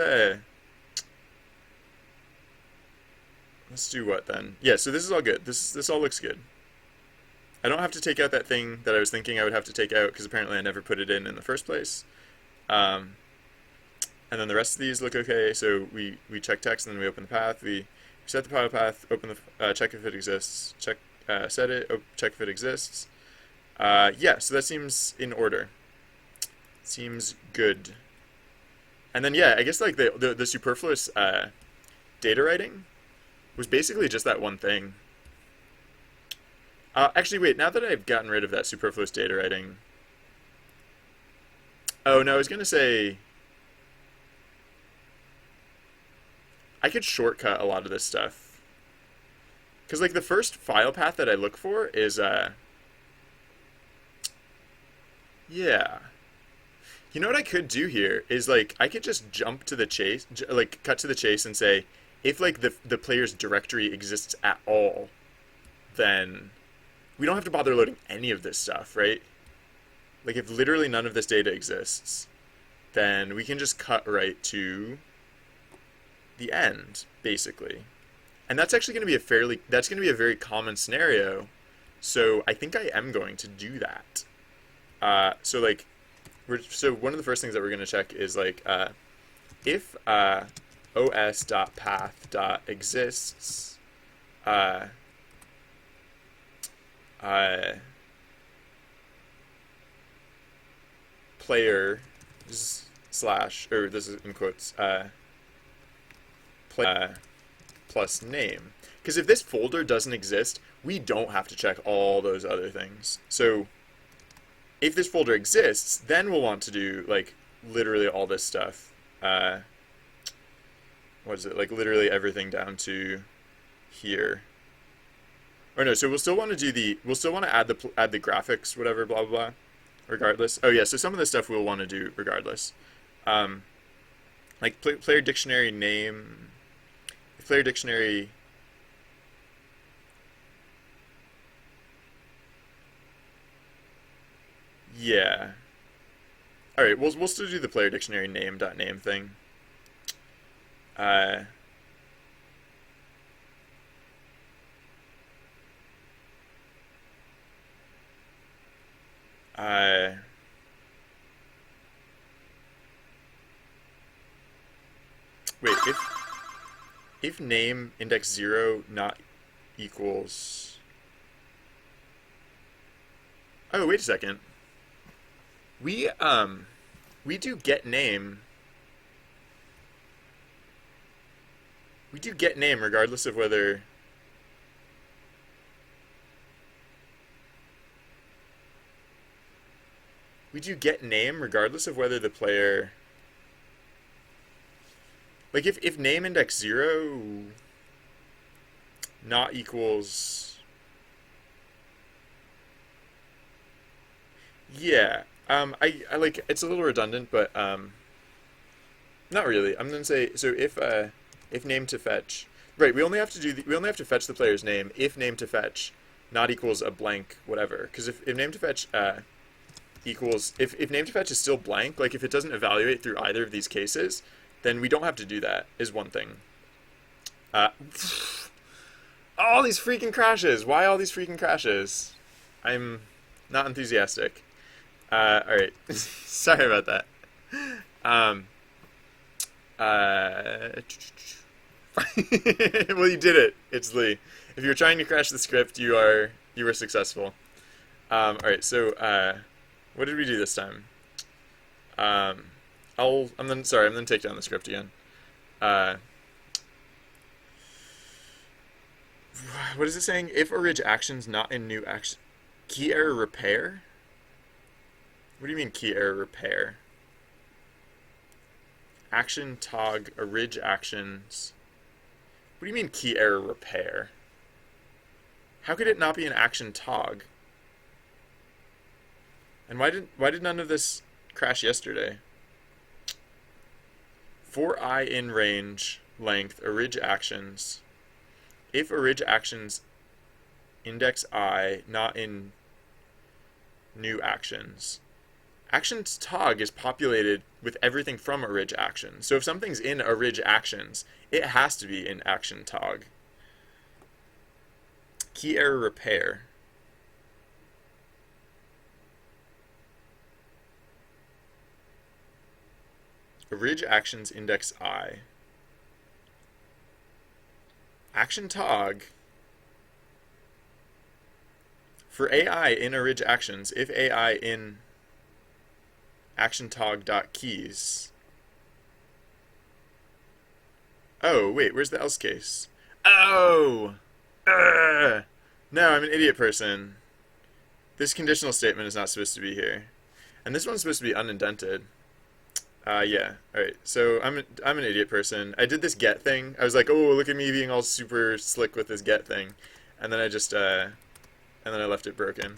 let's do what then? Yeah. So this is all good. This all looks good. I don't have to take out that thing that I was thinking I would have to take out because apparently I never put it in the first place. Um, and then the rest of these look okay. So we check text and then we open the path. We set the file path, open the check if it exists, check set it, check if it exists. Yeah, so that seems in order. Seems good. And then yeah, I guess like the superfluous data writing was basically just that one thing. Actually, wait. Now that I've gotten rid of that superfluous data writing, oh no, I was gonna say I could shortcut a lot of this stuff because like the first file path that I look for is yeah. You know what I could do here is like I could just jump to the chase, like cut to the chase and say if like the player's directory exists at all, then we don't have to bother loading any of this stuff, right? Like if literally none of this data exists, then we can just cut right to the end, basically. And that's actually going to be that's going to be a very common scenario. So I think I am going to do that. So like, so one of the first things that we're going to check is like, if os.path.exists, uh, player slash, or this is in quotes, play, plus name. Because if this folder doesn't exist, we don't have to check all those other things. So if this folder exists, then we'll want to do like literally all this stuff. What is it? Like literally everything down to here. Or no, so we'll still want to we'll still want to add the graphics, whatever, blah, blah, blah, regardless. Oh yeah, so some of this stuff we'll want to do regardless. Like player dictionary name, player dictionary. Yeah. All right, we'll still do the player dictionary name.name thing. Uh, uh, wait, if name index 0 not equals. Oh, wait a second. We do get name. We do get name regardless of whether. We do get name regardless of whether the player. Like if name index 0 not equals. Yeah. I like it's a little redundant, but not really. I'm gonna say so if name to fetch, right? We only have to fetch the player's name if name to fetch not equals a blank whatever. Because if name to fetch equals if name to fetch is still blank, like if it doesn't evaluate through either of these cases, then we don't have to do that. Is one thing. Uh, all these freaking crashes. Why all these freaking crashes? I'm not enthusiastic. All right. Sorry about that. Um, uh, well, you did it. It's Lee. If you're trying to crash the script, you were successful. All right. So, what did we do this time? Um, I'm gonna take down the script again. Uh, what is it saying? If orig actions not in new action, key error repair. What do you mean key error repair? Action tog orig actions. What do you mean key error repair? How could it not be an action tog? And why did none of this crash yesterday? For I in range length orig actions. If orig actions index I not in new actions. Actions tog is populated with everything from orig actions. So if something's in orig actions, it has to be in action tog. Key error repair. Orig actions index I. Action tog. For AI in orig actions, if AI in action tog.keys. Oh, wait, where's the else case? Oh! No, I'm an idiot person. This conditional statement is not supposed to be here. And this one's supposed to be unindented. Yeah. Alright, so I'm an idiot person. I did this get thing. I was like, oh, look at me being all super slick with this get thing. And then I just, and then I left it broken.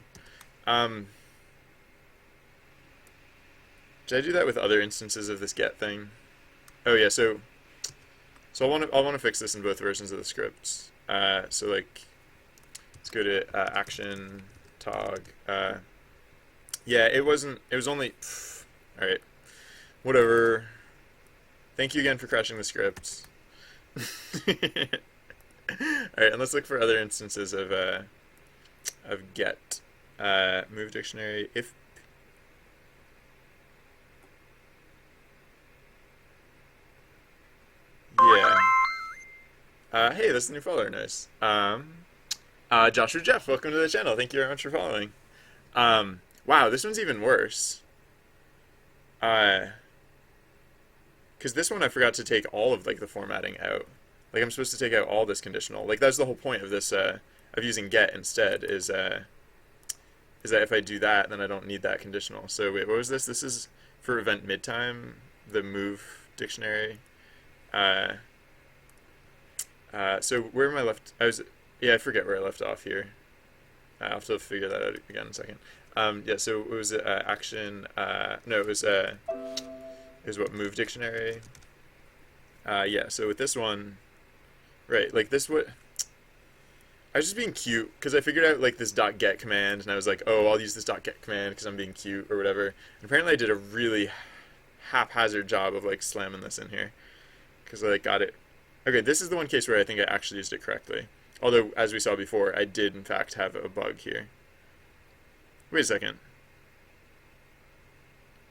Did I do that with other instances of this get thing? Oh yeah, so I'll want to fix this in both versions of the scripts. So like, let's go to action tog. Yeah, it was only. All right, whatever. Thank you again for crashing the script. All right, and let's look for other instances of get. Move dictionary if. Yeah. Hey, this is a new follower. Nice. Joshua Jeff, welcome to the channel. Thank you very much for following. Wow, this one's even worse. Because this one I forgot to take all of like the formatting out. Like I'm supposed to take out all this conditional. Like that's the whole point of this. Of using get instead is that if I do that, then I don't need that conditional. So wait, what was this? This is for event midtime, the move dictionary. So where am I left? I forget where I left off here. I'll have to figure that out again in a second. Yeah, so it was action. No, it was what move dictionary. Yeah, so with this one, right, like this what. I was just being cute because I figured out like this .get command, and I was like, oh, I'll use this .get command because I'm being cute or whatever. And apparently I did a really haphazard job of like slamming this in here because I like got it. Okay, this is the one case where I think I actually used it correctly. Although, as we saw before, I did in fact have a bug here. Wait a second.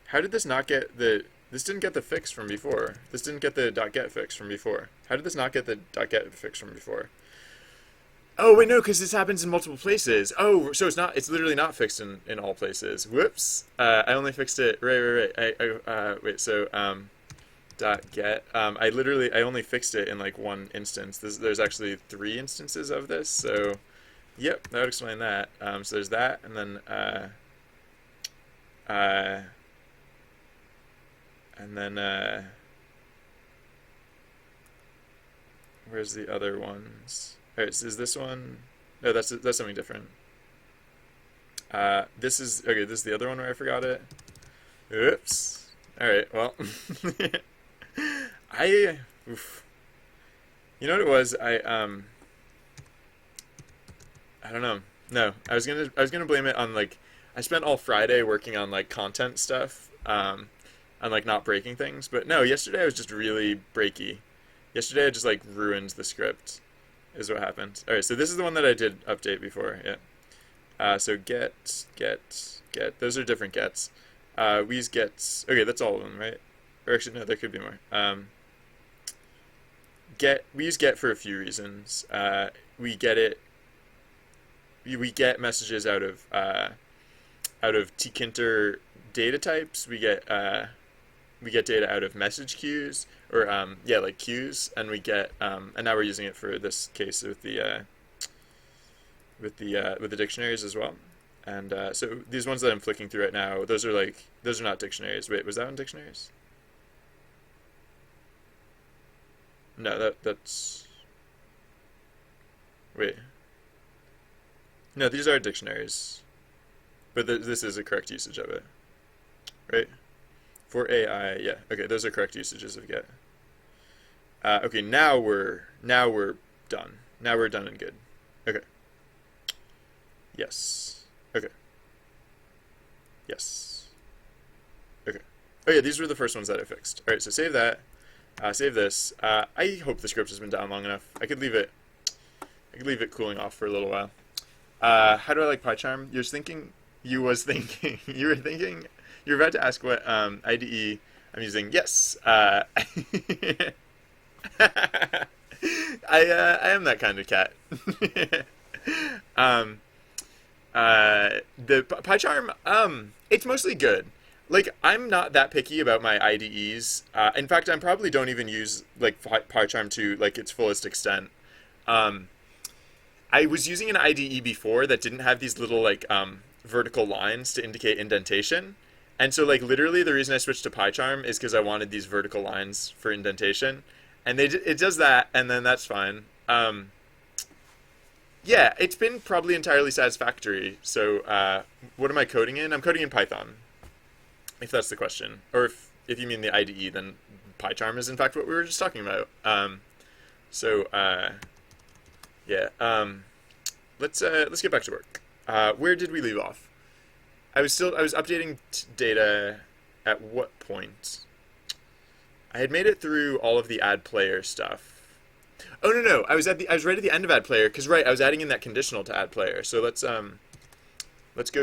How did this not get the... This didn't get the fix from before. This didn't get the .get fix from before. How did this not get the .get fix from before? Oh, wait, no, because this happens in multiple places. Oh, so it's literally not fixed in all places. Whoops. I only fixed it... Right. Wait, so... .get. I only fixed it in like one instance. There's actually 3 instances of this, so yep, that would explain that. So there's that, and then where's the other ones? All right, so is this one? No, that's something different. This is okay. This is the other one where I forgot it. Oops. All right. Well. Oof. You know what it was? I don't know. No, I was gonna blame it on like I spent all Friday working on like content stuff, and like not breaking things. But no, yesterday I was just really breaky. Yesterday I just like ruined the script, is what happened. All right, so this is the one that I did update before. Yeah. So get. Those are different gets. We use gets. Okay, that's all of them, right? Or actually, no, there could be more. We use get for a few reasons. We get messages out of tkinter data types. We get data out of message queues or like queues, and we get and now we're using it for this case with the dictionaries as well. And so these ones that I'm flicking through right now, those are not dictionaries. Wait, was that one dictionaries? No, that's... Wait. No, these are dictionaries. But this is a correct usage of it, right? For AI, yeah. Okay, those are correct usages of get. Okay, now we're done. Now we're done and good. Okay. Yes. Okay. Yes. Okay. Oh yeah, these were the first ones that I fixed. All right, so save that. Save this. I hope the script has been down long enough. I could leave it. I could leave it cooling off for a little while. How do I like PyCharm? You're thinking. You was thinking. You were thinking. You're about to ask what IDE I'm using. Yes. I am that kind of cat. um, the PyCharm, it's mostly good. Like, I'm not that picky about my IDEs. In fact, I probably don't even use like PyCharm to like its fullest extent. Um, I was using an IDE before that didn't have these little like vertical lines to indicate indentation. And so like literally the reason I switched to PyCharm is because I wanted these vertical lines for indentation. And it does that, and then that's fine. Yeah, it's been probably entirely satisfactory. So what am I coding in? I'm coding in Python, if that's the question. Or if you mean the IDE, then PyCharm is in fact what we were just talking about. So yeah, let's get back to work. Where did we leave off? I was updating data at what point? I had made it through all of the add player stuff. Oh no, I was right at the end of add player because right, I was adding in that conditional to add player. So let's go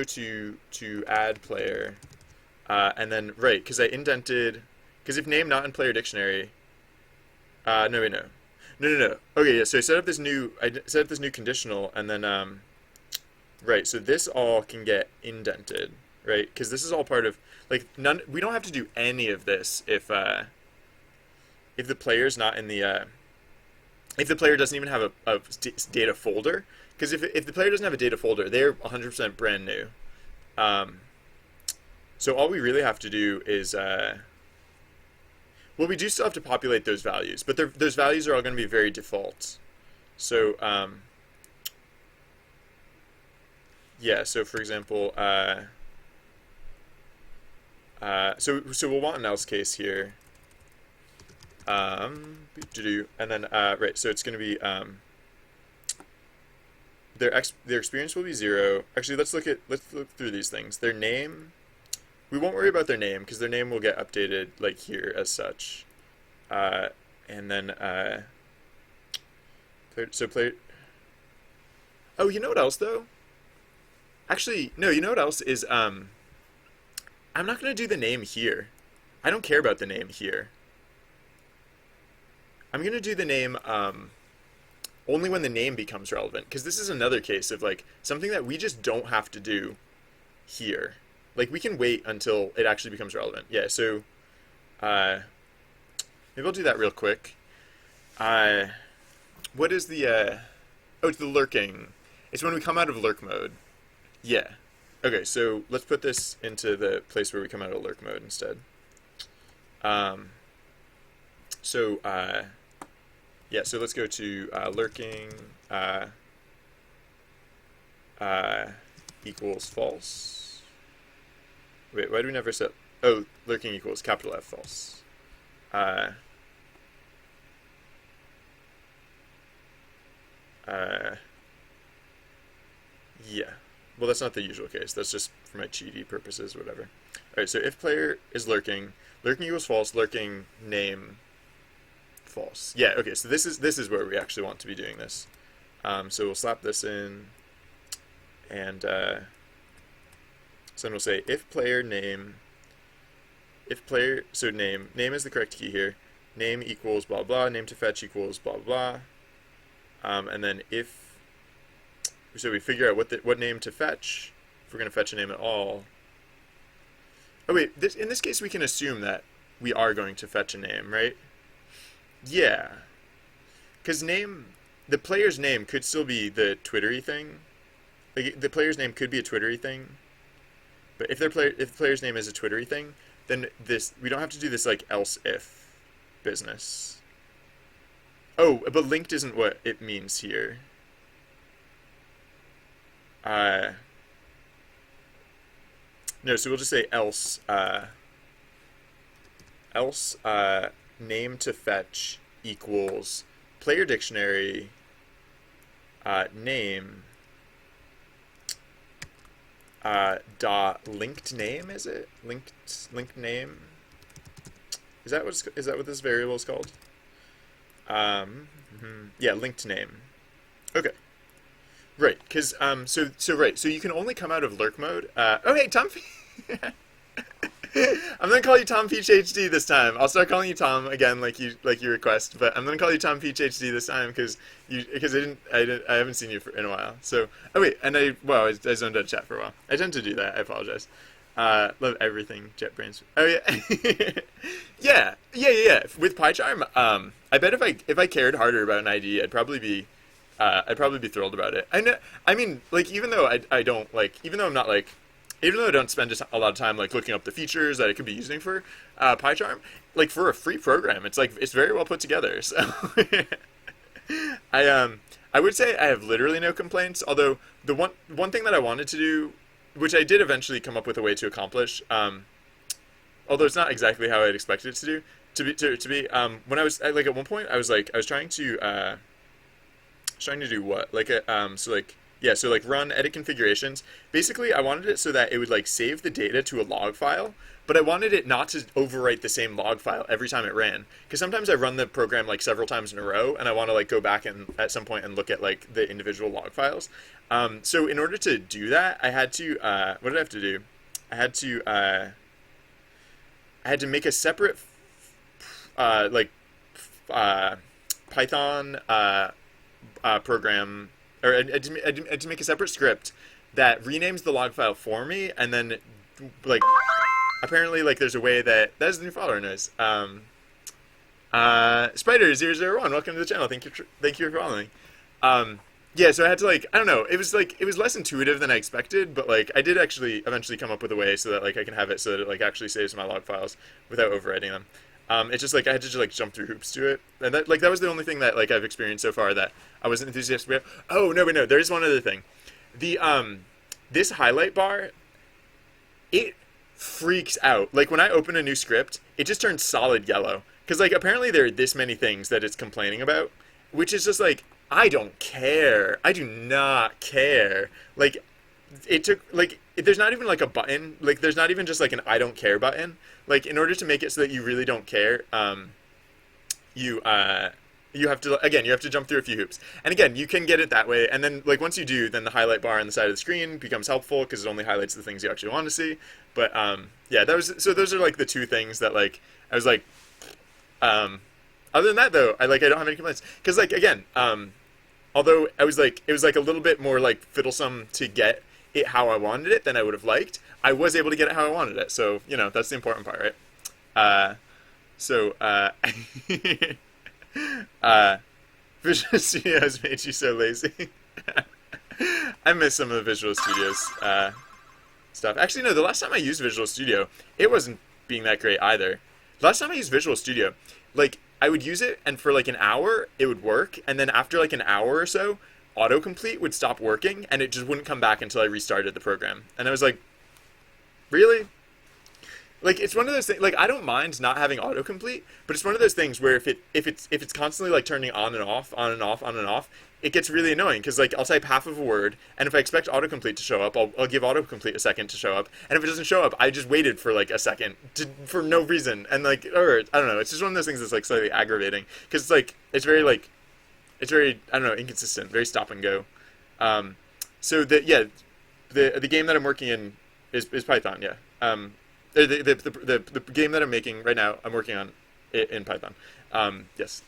to add player, and then right because I indented because if name not in player dictionary, no wait no. Okay, yeah. So I set up this new conditional, and then right. So this all can get indented, right? Because this is all part of like none. We don't have to do any of this if the player's not in the if the player doesn't even have a data folder. Because if the player doesn't have a data folder, they're 100% brand new. So all we really have to do is well, we do still have to populate those values, but those values are all going to be very default. So yeah. So for example, so we'll want an else case here. And then right. So it's going to be their experience will be 0. Actually, let's look through these things. Their name. We won't worry about their name because their name will get updated like here as such. And then player. Oh, you know what else though? Actually, no. You know what else is I'm not gonna do the name here. I don't care about the name here. I'm gonna do the name only when the name becomes relevant because this is another case of like something that we just don't have to do here. Like we can wait until it actually becomes relevant. Yeah, so maybe I'll do that real quick. What is the oh, it's the lurking. It's when we come out of lurk mode. Yeah. Okay, so let's put this into the place where we come out of lurk mode instead. So yeah, so let's go to lurking equals false. Wait, why do we never set... Oh, lurking equals capital F false. Yeah. Well, that's not the usual case. That's just for my cheaty purposes, whatever. All right, so if player is lurking equals false, lurking name false. Yeah, okay, so this is where we actually want to be doing this. So we'll slap this in, and so then we'll say if player name, so name is the correct key here. Name equals blah blah. Name to fetch equals blah blah. And then so we figure out what name to fetch. If we're going to fetch a name at all. Oh wait, in this case we can assume that we are going to fetch a name, right? Yeah, because the player's name could still be the Twittery thing. Like the player's name could be a Twittery thing, but if the player's name is a Twittery thing, then we don't have to do this like else if business. Oh, but linked isn't what it means here. No, so we'll just say else. Else name to fetch equals player dictionary name dot linked name. Is it linked name? Is that what this variable is called? Yeah, linked name. Okay. Right, because so you can only come out of lurk mode. Oh hey Tom, I'm gonna call you Tom Peach HD this time. I'll start calling you Tom again, like you request. But I'm gonna call you Tom Peach HD this time because I haven't seen you in a while. So oh wait, and I zoned out chat for a while. I tend to do that. I apologize. Love everything JetBrains. Oh yeah, yeah. With PyCharm, I bet if I cared harder about an ID, I'd probably be thrilled about it. I know. I mean, like I don't like even though I'm not like even though I don't spend just a lot of time like looking up the features that it could be using for PyCharm, like for a free program, it's very well put together. So I would say I have literally no complaints. Although the one thing that I wanted to do, which I did eventually come up with a way to accomplish, although it's not exactly how I'd expected it to be when I was like at one point I was trying to do what? So like run edit configurations. Basically, I wanted it so that it would like save the data to a log file, but I wanted it not to overwrite the same log file every time it ran. Because sometimes I run the program like several times in a row, and I want to like go back and at some point and look at like the individual log files. So in order to do that, I had to what did I have to do? I had to make a separate Python program, or I had to make a separate script that renames the log file for me, and then like apparently like there's a way that is the new follower noise. Spider001, welcome to the channel. Thank you for following. Yeah, so I had to like I don't know. It was less intuitive than I expected, but like I did actually eventually come up with a way so that like I can have it so that it like actually saves my log files without overwriting them. It's just like I had to just like jump through hoops to it, and that was the only thing that like I've experienced so far that I wasn't enthusiastic about. Oh no, wait, no, there is one other thing. The this highlight bar, it freaks out. Like when I open a new script, it just turns solid yellow because like apparently there are this many things that it's complaining about, which is just like I don't care. I do not care. Like it took like there's not even like a button. Like there's not even just like an I don't care button. Like in order to make it so that you really don't care, you have to jump through a few hoops. And again, you can get it that way. And then like once you do, then the highlight bar on the side of the screen becomes helpful because it only highlights the things you actually want to see. But yeah, those are like the two things that like I was like. Other than that though, I don't have any complaints because like again, although it was like a little bit more like fiddlesome to get it how I wanted it than I would have liked. I was able to get it how I wanted it, so you know that's the important part, right? So Visual Studios made you so lazy. I miss some of the Visual Studios stuff. Actually, no. The last time I used Visual Studio, it wasn't being that great either. The last time I used Visual Studio, like I would use it, and for like an hour, it would work, and then after like an hour or so, autocomplete would stop working, and it just wouldn't come back until I restarted the program. And I was like, really? Like it's one of those things. Like I don't mind not having autocomplete, but it's one of those things where if it's constantly like turning on and off, on and off, on and off, it gets really annoying because like I'll type half of a word, and if I expect autocomplete to show up, I'll give autocomplete a second to show up, and if it doesn't show up, I just waited for like a second for no reason, and like or I don't know, it's just one of those things that's like slightly aggravating because it's like it's very I don't know inconsistent, very stop and go. So the game that I'm working in is Python, yeah. The game that I'm making right now, I'm working on it in Python. Yes.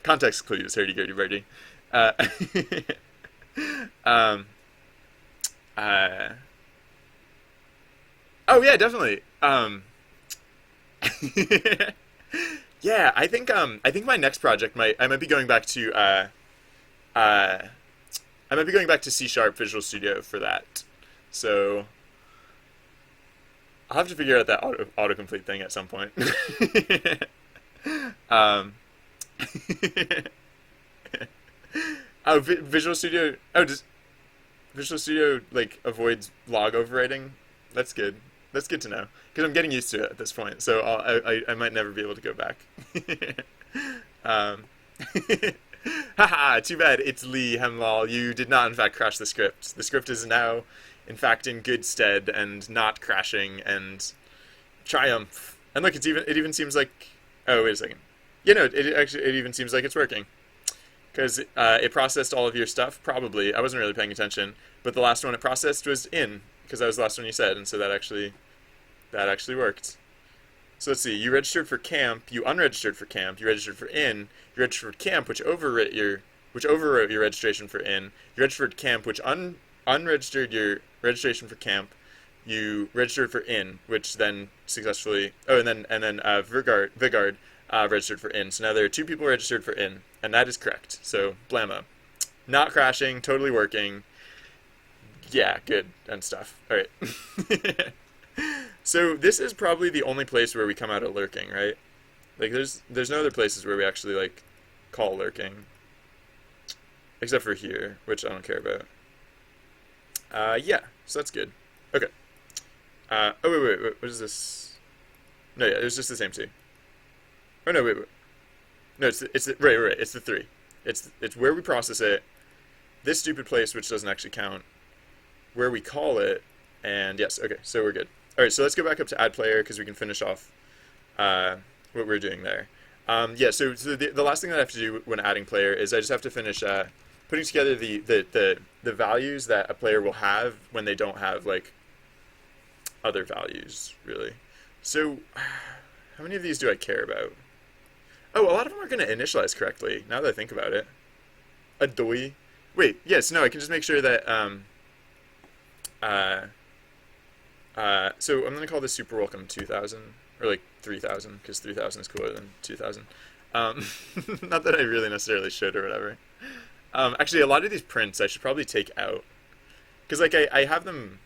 Context clues, hurdy-gurdy birdie. Oh yeah, definitely. Yeah, I think my next project I might be going back to I might be going back to C# Visual Studio for that. So I'll have to figure out that autocomplete thing at some point. um, oh, Visual Studio. Oh, Visual Studio like avoids log overwriting. That's good. That's good to know because I'm getting used to it at this point. So I might never be able to go back. um, Haha, too bad. It's Lee Hemlal. You did not, in fact, crash the script. The script is now, in fact, in good stead and not crashing and triumph. And look, it even seems like. Oh, wait a second. Yeah, no, it even seems like it's working because it processed all of your stuff. Probably, I wasn't really paying attention, but the last one it processed was in because that was the last one you said, and so that actually worked. So let's see. You registered for camp. You unregistered for camp. You registered for in. You registered for camp, which overwrote your registration for in. You registered camp, which unregistered your registration for camp. You registered for in, which then successfully. Oh, and then Vigard registered for in. So now there are two people registered for in, and that is correct. So blammo, not crashing, totally working. Yeah, good and stuff. All right. So this is probably the only place where we come out of lurking, right? Like there's no other places where we actually like call lurking, except for here, which I don't care about. Yeah, so that's good. Okay. Oh wait. What is this? No, yeah, it was just the same two. Oh no, wait. No, right. It's the three. It's where we process it. This stupid place, which doesn't actually count, where we call it, and yes, okay, so we're good. All right, so let's go back up to add player because we can finish off what we're doing there. Yeah, so the last thing that I have to do when adding player is I just have to finish putting together the values that a player will have when they don't have like other values, really. So how many of these do I care about? Oh, a lot of them are going to initialize correctly, now that I think about it. A doi. Wait, yes, no, I can just make sure that so I'm gonna call this Super Welcome 2000 or like 3000 because 3000 is cooler than 2000. Not that I really necessarily should or whatever. Actually, a lot of these prints I should probably take out because like I have them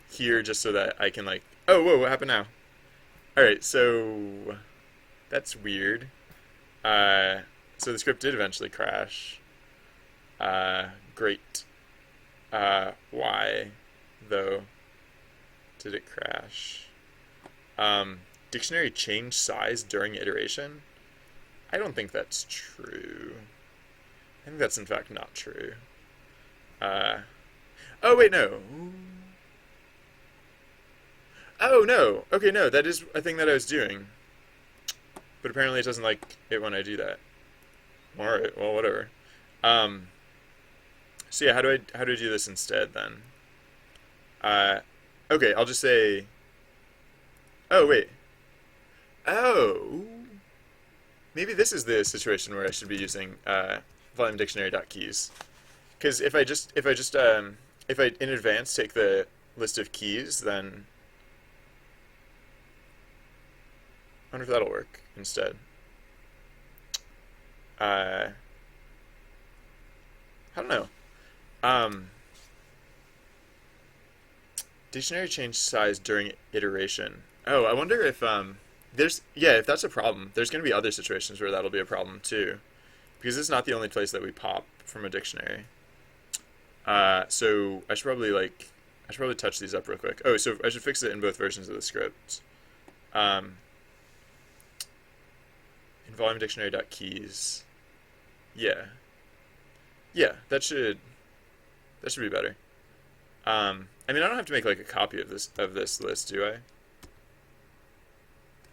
here just so that I can like. Oh, whoa! What happened now? All right, so that's weird. So the script did eventually crash. Great. Why though? Did it crash? Dictionary change size during iteration? I don't think that's true. I think that's in fact not true. Oh wait, no. Oh no. Okay, no, that is a thing that I was doing. But apparently it doesn't like it when I do that. Alright, well whatever. So yeah, how do I do this instead then? Okay, I'll just say. Oh wait. Oh. Maybe this is the situation where I should be using volume dictionary.keys. Because if I in advance take the list of keys, then I wonder if that'll work instead. I don't know. Dictionary change size during iteration. Oh, I wonder if if that's a problem, there's going to be other situations where that'll be a problem too, because it's not the only place that we pop from a dictionary. So I should probably touch these up real quick. Oh, so I should fix it in both versions of the script. In volume dictionary.keys. Yeah. Yeah, that should be better. I mean, I don't have to make like a copy of this list, do I?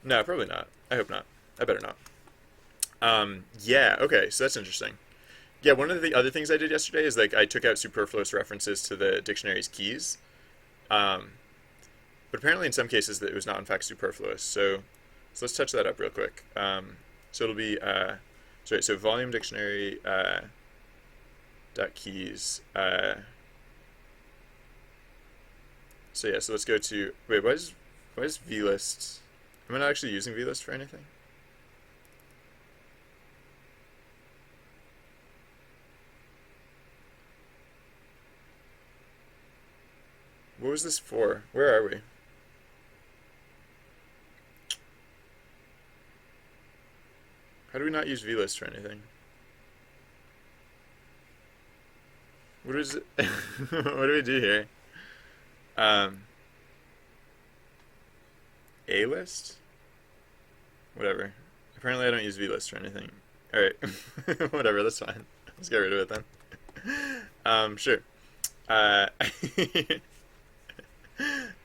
No, probably not. I hope not. I better not. Yeah, okay, so that's interesting. Yeah, one of the other things I did yesterday is like I took out superfluous references to the dictionary's keys. But apparently in some cases that it was not in fact superfluous. So let's touch that up real quick. So it'll be so volume dictionary dot keys. So yeah, so let's go to wait. Why is vlist? Am I not actually using vlist for anything? What was this for? Where are we? How do we not use vlist for anything? What is it? What do we do here? Um, A list? Whatever. Apparently I don't use VList or anything. Alright. Whatever, that's fine. Let's get rid of it then. Sure. Uh,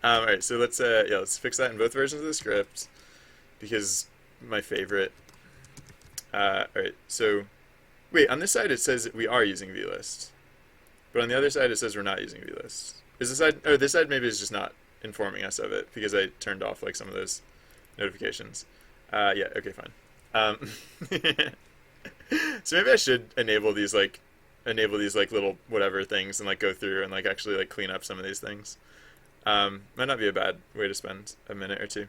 alright, so let's fix that in both versions of the script because my favorite. Alright, so wait, on this side it says we are using VList, but on the other side it says we're not using VList. Is this side? Oh, this side maybe is just not informing us of it because I turned off like some of those notifications. Yeah, okay, fine. So maybe I should enable these like little whatever things and like go through and like actually like clean up some of these things. Might not be a bad way to spend a minute or two.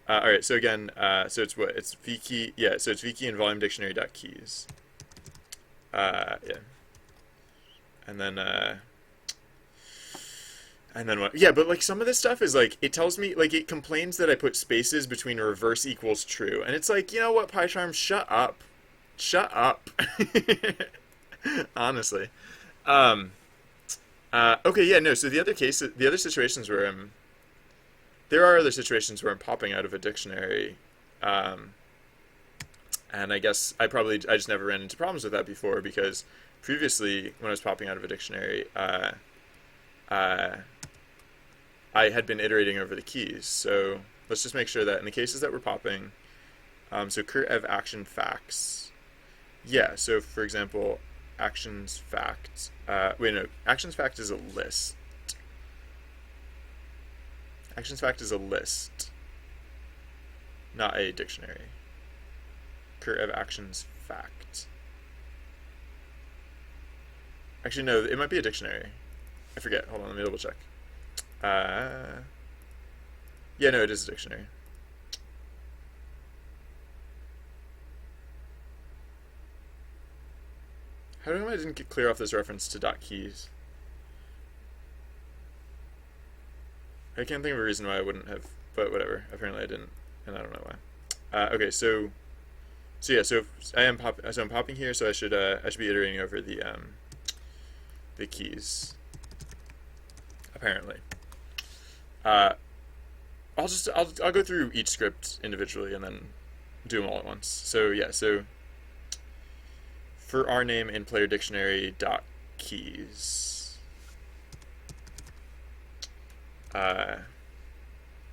All right, so again, so it's what? It's vkey. Yeah, so it's vkey and volume dictionary dot keys. Yeah, and then what? Yeah, but like some of this stuff is like it tells me like it complains that I put spaces between reverse equals true, and it's like, you know what, PyCharm, shut up, shut up. Honestly. Okay, yeah, no. So the other situations where there are other situations where I'm popping out of a dictionary, and I guess I just never ran into problems with that before because previously when I was popping out of a dictionary, I had been iterating over the keys. So let's just make sure that in the cases that we're popping, so cur ev action facts, yeah. So for example, actions fact. Wait, no, actions fact is a list. Actions fact is a list, not a dictionary. Cur ev actions fact. Actually, no, it might be a dictionary. I forget. Hold on, let me double check. Yeah, no, it is a dictionary. How come I didn't clear off this reference to dot keys? I can't think of a reason why I wouldn't have, but whatever. Apparently I didn't, and I don't know why. Okay, so yeah, so I'm popping here, so I should be iterating over the keys. Apparently. I'll go through each script individually and then do them all at once. So yeah, so for our name in player dictionary dot keys.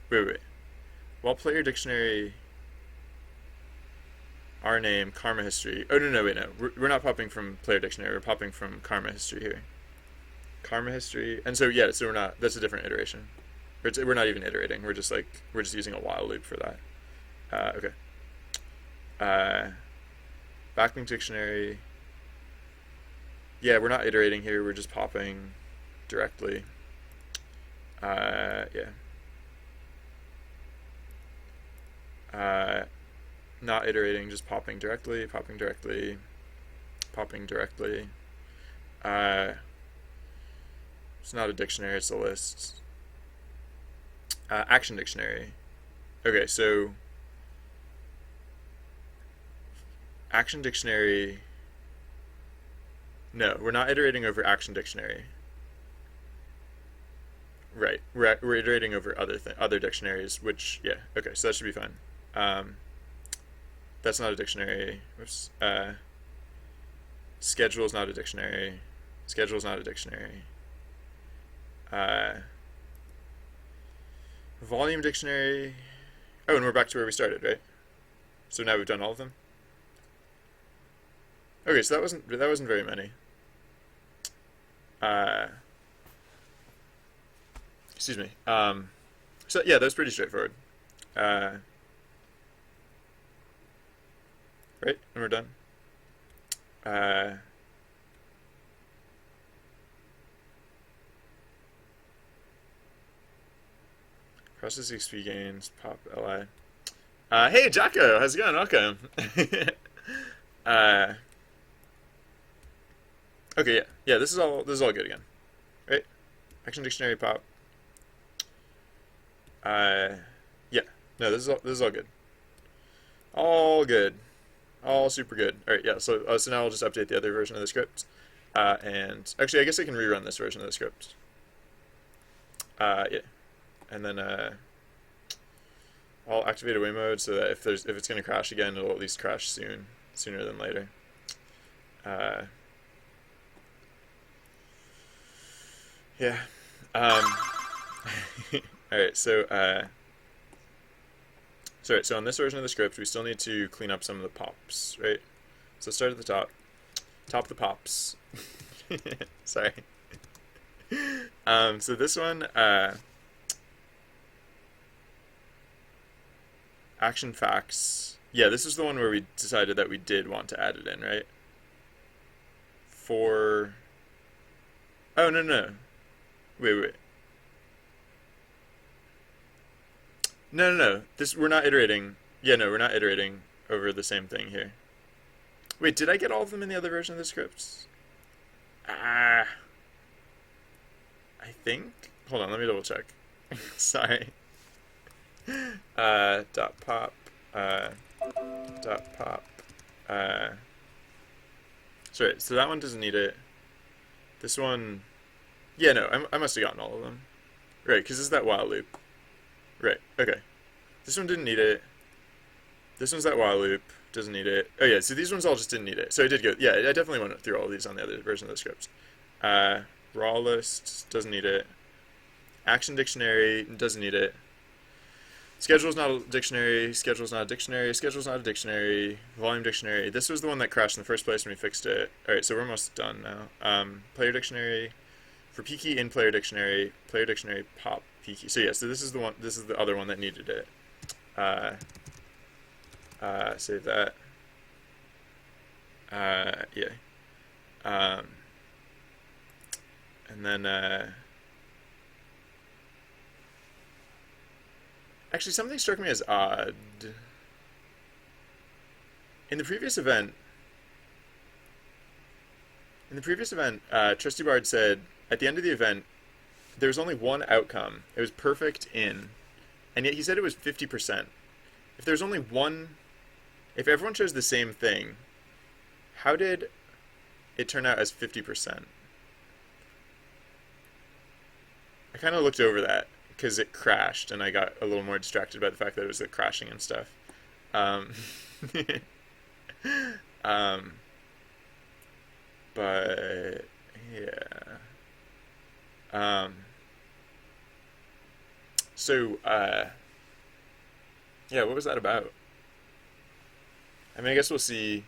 Wait. While player dictionary our name karma history. Oh no, wait, no. We're not popping from player dictionary. We're popping from karma history here. Karma history, and so yeah, so we're not. That's a different iteration. We're not even iterating. We're just using a while loop for that. Okay. Backlink dictionary. Yeah, we're not iterating here. We're just popping directly. Yeah. Not iterating, just popping directly, popping directly, popping directly. It's not a dictionary, it's a list. Action dictionary. Okay, so action dictionary. No, we're not iterating over action dictionary. Right, we're iterating over other dictionaries, which yeah, okay, so that should be fine. That's not a dictionary. Whoops. Schedule is not a dictionary. Schedule is not a dictionary. Volume dictionary. Oh, and we're back to where we started, right? So now we've done all of them. Okay, so that wasn't very many. Excuse me. So yeah, that was pretty straightforward. Right, and we're done. Process XP gains, pop li. Hey Jocko, how's it going? Welcome. Okay, yeah, this is all good again, right? Action dictionary pop. Yeah, no, this is all good. All good. All super good. All right, yeah. So now I'll just update the other version of the script. And actually, I guess I can rerun this version of the script. Yeah, and then I'll activate away mode so that if it's going to crash again, it'll at least crash sooner than later. Yeah. All right. So on this version of the script, we still need to clean up some of the pops, right? So start at the top. Top the pops. Sorry. So this one, action facts. Yeah, this is the one where we decided that we did want to add it in, right? For... Oh, no. Wait. No. We're not iterating. Yeah, no, we're not iterating over the same thing here. Wait, did I get all of them in the other version of the scripts? I think. Hold on, let me double check. Sorry. Dot pop. Dot pop. Sorry, so that one doesn't need it. This one. Yeah, no, I must have gotten all of them. Right, because this is that while loop. Right, okay. This one didn't need it. This one's that while loop. Doesn't need it. Oh yeah, so these ones all just didn't need it. So I did go, yeah, I definitely went through all of these on the other version of the script. Raw list, doesn't need it. Action dictionary, doesn't need it. Schedule's not a dictionary, schedule's not a dictionary, schedule's not a dictionary, volume dictionary. This was the one that crashed in the first place when we fixed it. Alright, so we're almost done now. Player dictionary, for p key in player dictionary pop p key. So yeah, so this is the other one that needed it. Save that. Yeah. And then, actually, something struck me as odd. In the previous event, Trusty Bard said, at the end of the event, there was only one outcome. It was perfect in. And yet he said it was 50%. If there's only one... If everyone chose the same thing, how did it turn out as 50%? I kind of looked over that because it crashed, and I got a little more distracted by the fact that it was like crashing and stuff. But yeah. Yeah, what was that about? I mean, I guess we'll see.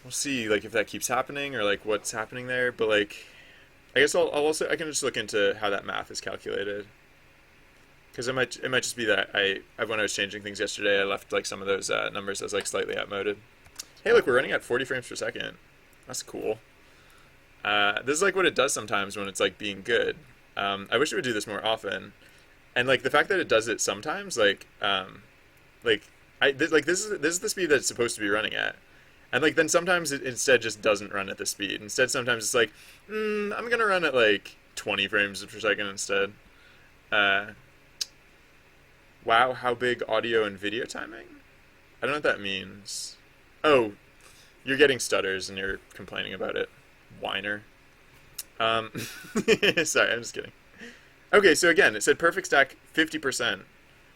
We'll see, like, if that keeps happening or like what's happening there. But like, I guess I can just look into how that math is calculated. Because it might just be that when I was changing things yesterday, I left like some of those numbers as like slightly outmoded. Hey, look, we're running at 40 frames per second. That's cool. This is like what it does sometimes when it's like being good. I wish it would do this more often. And like the fact that it does it sometimes, like this is the speed that it's supposed to be running at, and like then sometimes it instead just doesn't run at the speed. Instead, sometimes it's like, I'm gonna run at like 20 frames per second instead. Wow, how big audio and video timing? I don't know what that means. Oh, you're getting stutters and you're complaining about it, whiner. Sorry, I'm just kidding. Okay, so again, it said perfect stack 50%.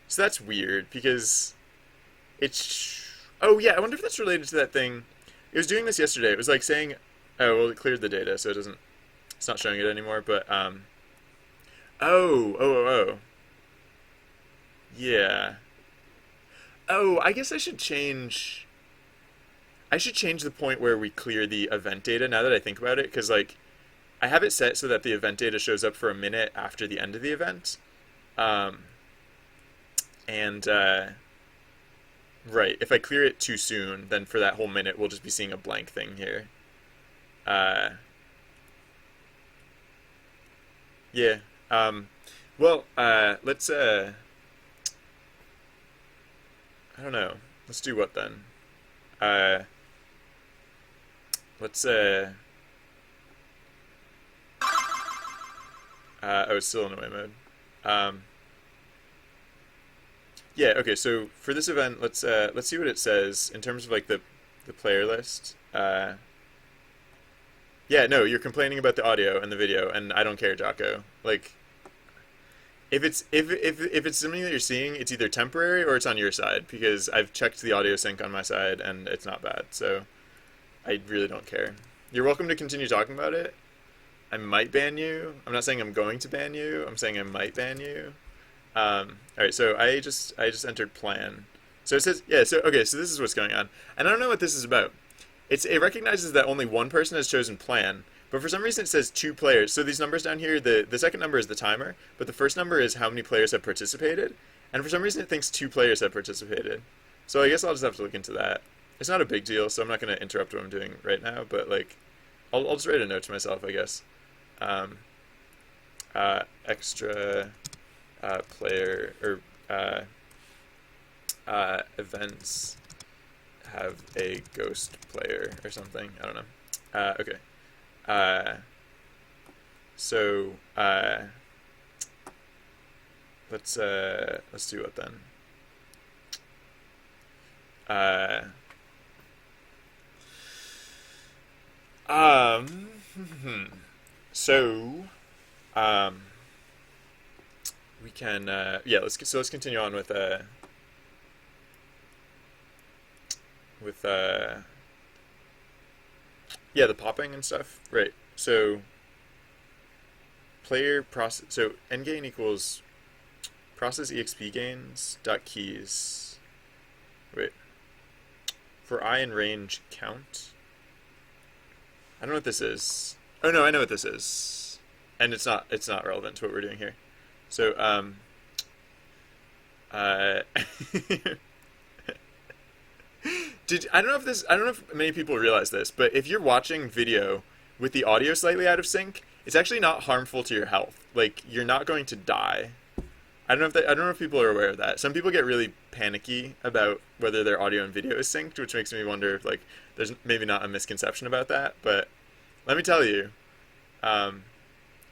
So that's weird because it's... Oh yeah, I wonder if that's related to that thing. It was doing this yesterday. It was like saying, oh, well, it cleared the data, so it's not showing it anymore, but, oh. Yeah. Oh, I guess I should change the point where we clear the event data now that I think about it, because like, I have it set so that the event data shows up for a minute after the end of the event. Right, if I clear it too soon, then for that whole minute, we'll just be seeing a blank thing here. Yeah. Let's, I don't know. Let's do what then? Let's, oh, it's still in away mode. Yeah, okay, so for this event, let's see what it says in terms of like the player list. Yeah, no, you're complaining about the audio and the video, and I don't care, Jocko. Like, if it's something that you're seeing, it's either temporary or it's on your side because I've checked the audio sync on my side and it's not bad. So I really don't care. You're welcome to continue talking about it. I might ban you. I'm not saying I'm going to ban you. I'm saying I might ban you. All right, so I just entered plan. So it says yeah. So okay, so this is what's going on, and I don't know what this is about. It recognizes that only one person has chosen plan, but for some reason it says two players. So these numbers down here, the second number is the timer, but the first number is how many players have participated, and for some reason it thinks two players have participated. So I guess I'll just have to look into that. It's not a big deal, so I'm not going to interrupt what I'm doing right now, but like, I'll just write a note to myself, I guess. Um, extra player or events have a ghost player or something. I don't know. Okay. Uh, so let's do what then? Uh, um, so um, we can yeah. Let's continue on with yeah, the popping and stuff. Right. So player process. So endgain equals process exp gains dot keys. Wait. For I in range count. I don't know what this is. Oh no, I know what this is, and it's not relevant to what we're doing here. So uh, I don't know if many people realize this, but if you're watching video with the audio slightly out of sync, it's actually not harmful to your health. Like you're not going to die. I don't know if people are aware of that. Some people get really panicky about whether their audio and video is synced, which makes me wonder if like there's maybe not a misconception about that. But let me tell you, um,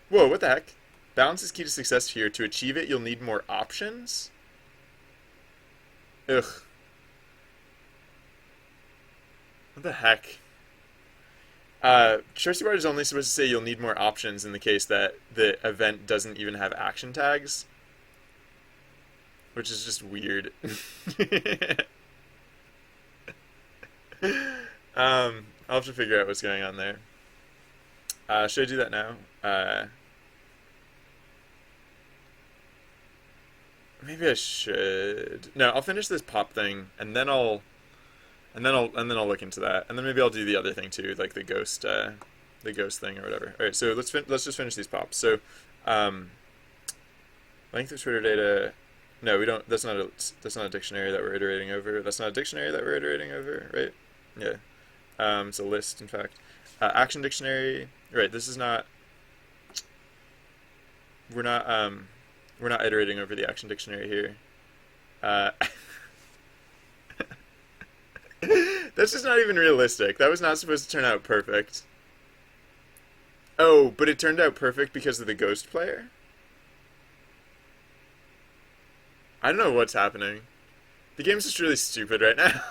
whoa, what the heck? Balance is key to success here. To achieve it, you'll need more options. Ugh, what the heck? Trusty Bard is only supposed to say you'll need more options in the case that the event doesn't even have action tags, which is just weird. I'll have to figure out what's going on there. Should I do that now? Maybe I should. No, I'll finish this pop thing, and then I'll look into that, and then maybe I'll do the other thing too, like the ghost thing or whatever. All right, so let's just finish these pops. So, length of Twitter data. No, we don't. That's not a dictionary that we're iterating over. That's not a dictionary that we're iterating over, right? Yeah. It's a list, in fact. Action dictionary. Right. This is not. We're not. We're not iterating over the action dictionary here. Uh, that's just not even realistic. That was not supposed to turn out perfect. Oh, but it turned out perfect because of the ghost player? I don't know what's happening. The game's just really stupid right now.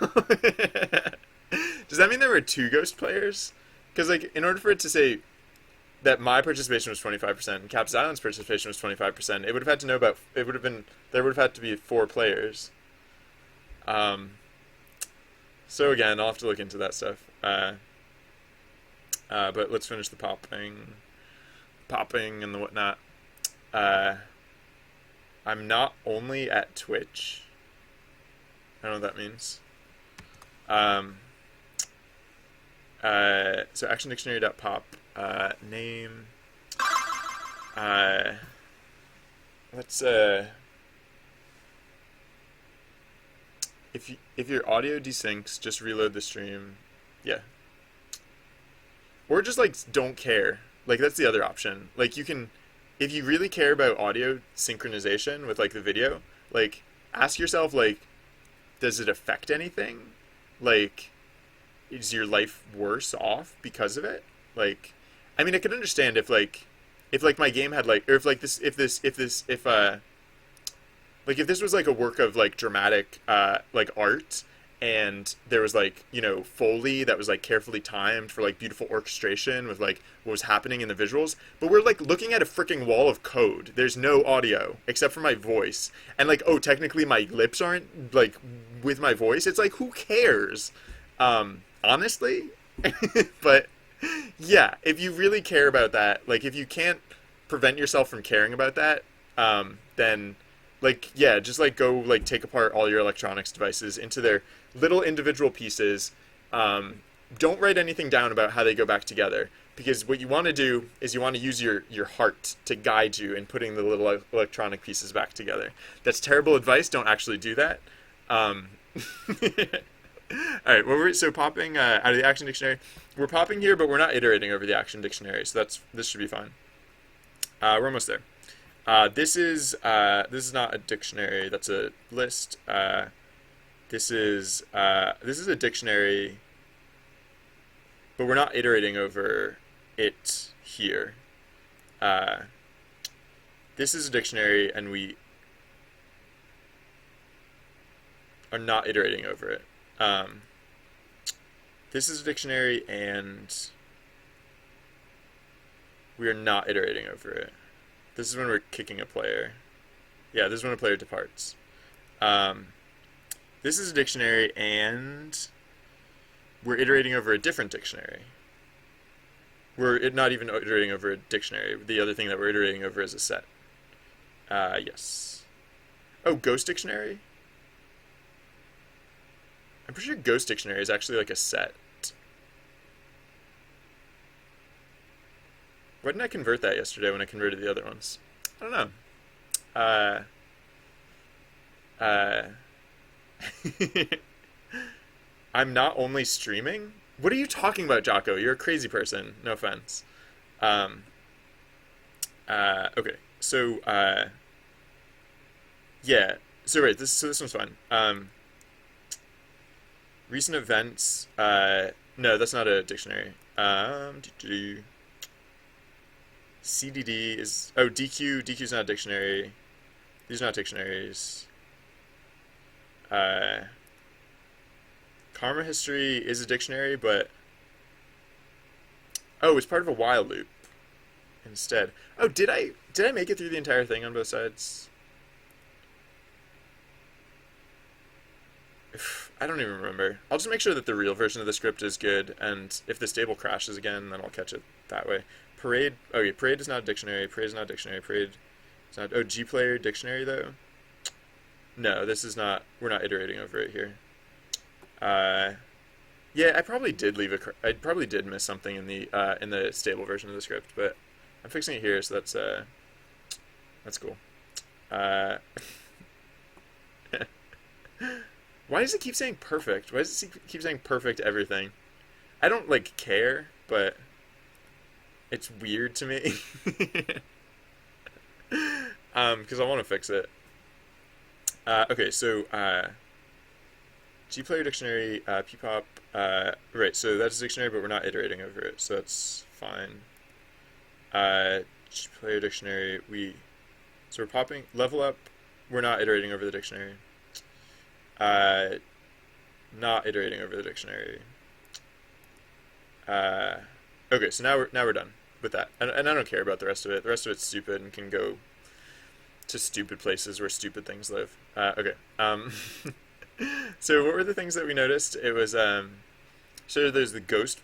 Does that mean there were two ghost players? Because, like, in order for it to say that my participation was 25% and Cap's Island's participation was 25%, it would have had to know about, it would have been, there would have had to be four players. So again, I'll have to look into that stuff. But let's finish the popping and the whatnot. I'm not only at Twitch. I don't know what that means. So actiondictionary.pop, name, let's, if your audio desyncs, just reload the stream. Yeah. Or just, like, don't care. Like, that's the other option. Like, you can, if you really care about audio synchronization with, like, the video, like, ask yourself, like, does it affect anything? Like, is your life worse off because of it? Like, I mean, I could understand if like my game had like, or if like like if this was like a work of like dramatic like art, and there was like, Foley that was like carefully timed for like beautiful orchestration with like what was happening in the visuals. But we're like looking at a freaking wall of code. There's no audio except for my voice. And like, oh, technically my lips aren't like with my voice. It's like, who cares? Honestly. But yeah, if you really care about that, like if you can't prevent yourself from caring about that, then like, yeah, just like go like take apart all your electronics devices into their little individual pieces. Don't write anything down about how they go back together, because what you want to do is you want to use your heart to guide you in putting the little electronic pieces back together. That's terrible advice. Don't actually do that. All right. Well, so popping out of the action dictionary, we're popping here, but we're not iterating over the action dictionary, so this should be fine. We're almost there. This is not a dictionary. That's a list. This is a dictionary, but we're not iterating over it here. This is a dictionary, and we are not iterating over it. This is a dictionary, and we are not iterating over it. This is when we're kicking a player. Yeah, this is when a player departs. This is a dictionary, and we're iterating over a different dictionary. We're not even iterating over a dictionary. The other thing that we're iterating over is a set. Yes. Oh, Ghost Dictionary? I'm pretty sure Ghost Dictionary is actually like a set. Why didn't I convert that yesterday when I converted the other ones? I don't know. I'm not only streaming? What are you talking about, Jocko? You're a crazy person. No offense. Okay. So, yeah. So, right. This one's fine. Recent events. No, that's not a dictionary. CDD is... Oh, DQ. DQ's not a dictionary. These are not dictionaries. Karma history is a dictionary, but... Oh, it's part of a while loop instead. Oh, did I make it through the entire thing on both sides? I don't even remember. I'll just make sure that the real version of the script is good, and if the stable crashes again, then I'll catch it that way. Parade... Okay, Parade is not a dictionary. Parade is not a dictionary. Parade is not... Oh, G-Player dictionary, though? No, this is not... We're not iterating over it here. Yeah, I probably did I probably did miss something in the stable version of the script, but I'm fixing it here, so that's cool. Why does it keep saying perfect? Why does it keep saying perfect everything? I don't, like, care, but it's weird to me. Because I want to fix it. Okay, so, G-Player Dictionary, P-Pop, right, so that's a dictionary, but we're not iterating over it, so that's fine. G-Player Dictionary, so we're popping, Level Up, we're not iterating over the dictionary. Not iterating over the dictionary. Okay, so now we're done with that, and I don't care about the rest of it. The rest of it's stupid and can go to stupid places where stupid things live. Okay. So what were the things that we noticed? It was so there's the ghost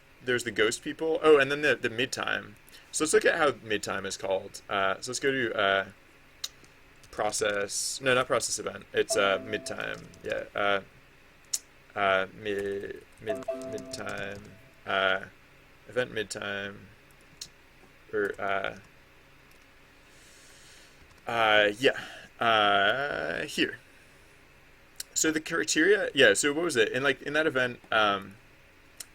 people. Oh, and then the mid-time. So let's look at how mid-time is called. So let's go to process. No, not process event. It's mid-time. Yeah. Mid-time. Event mid-time. Or yeah. Here. So the criteria, yeah, so what was it? In that event,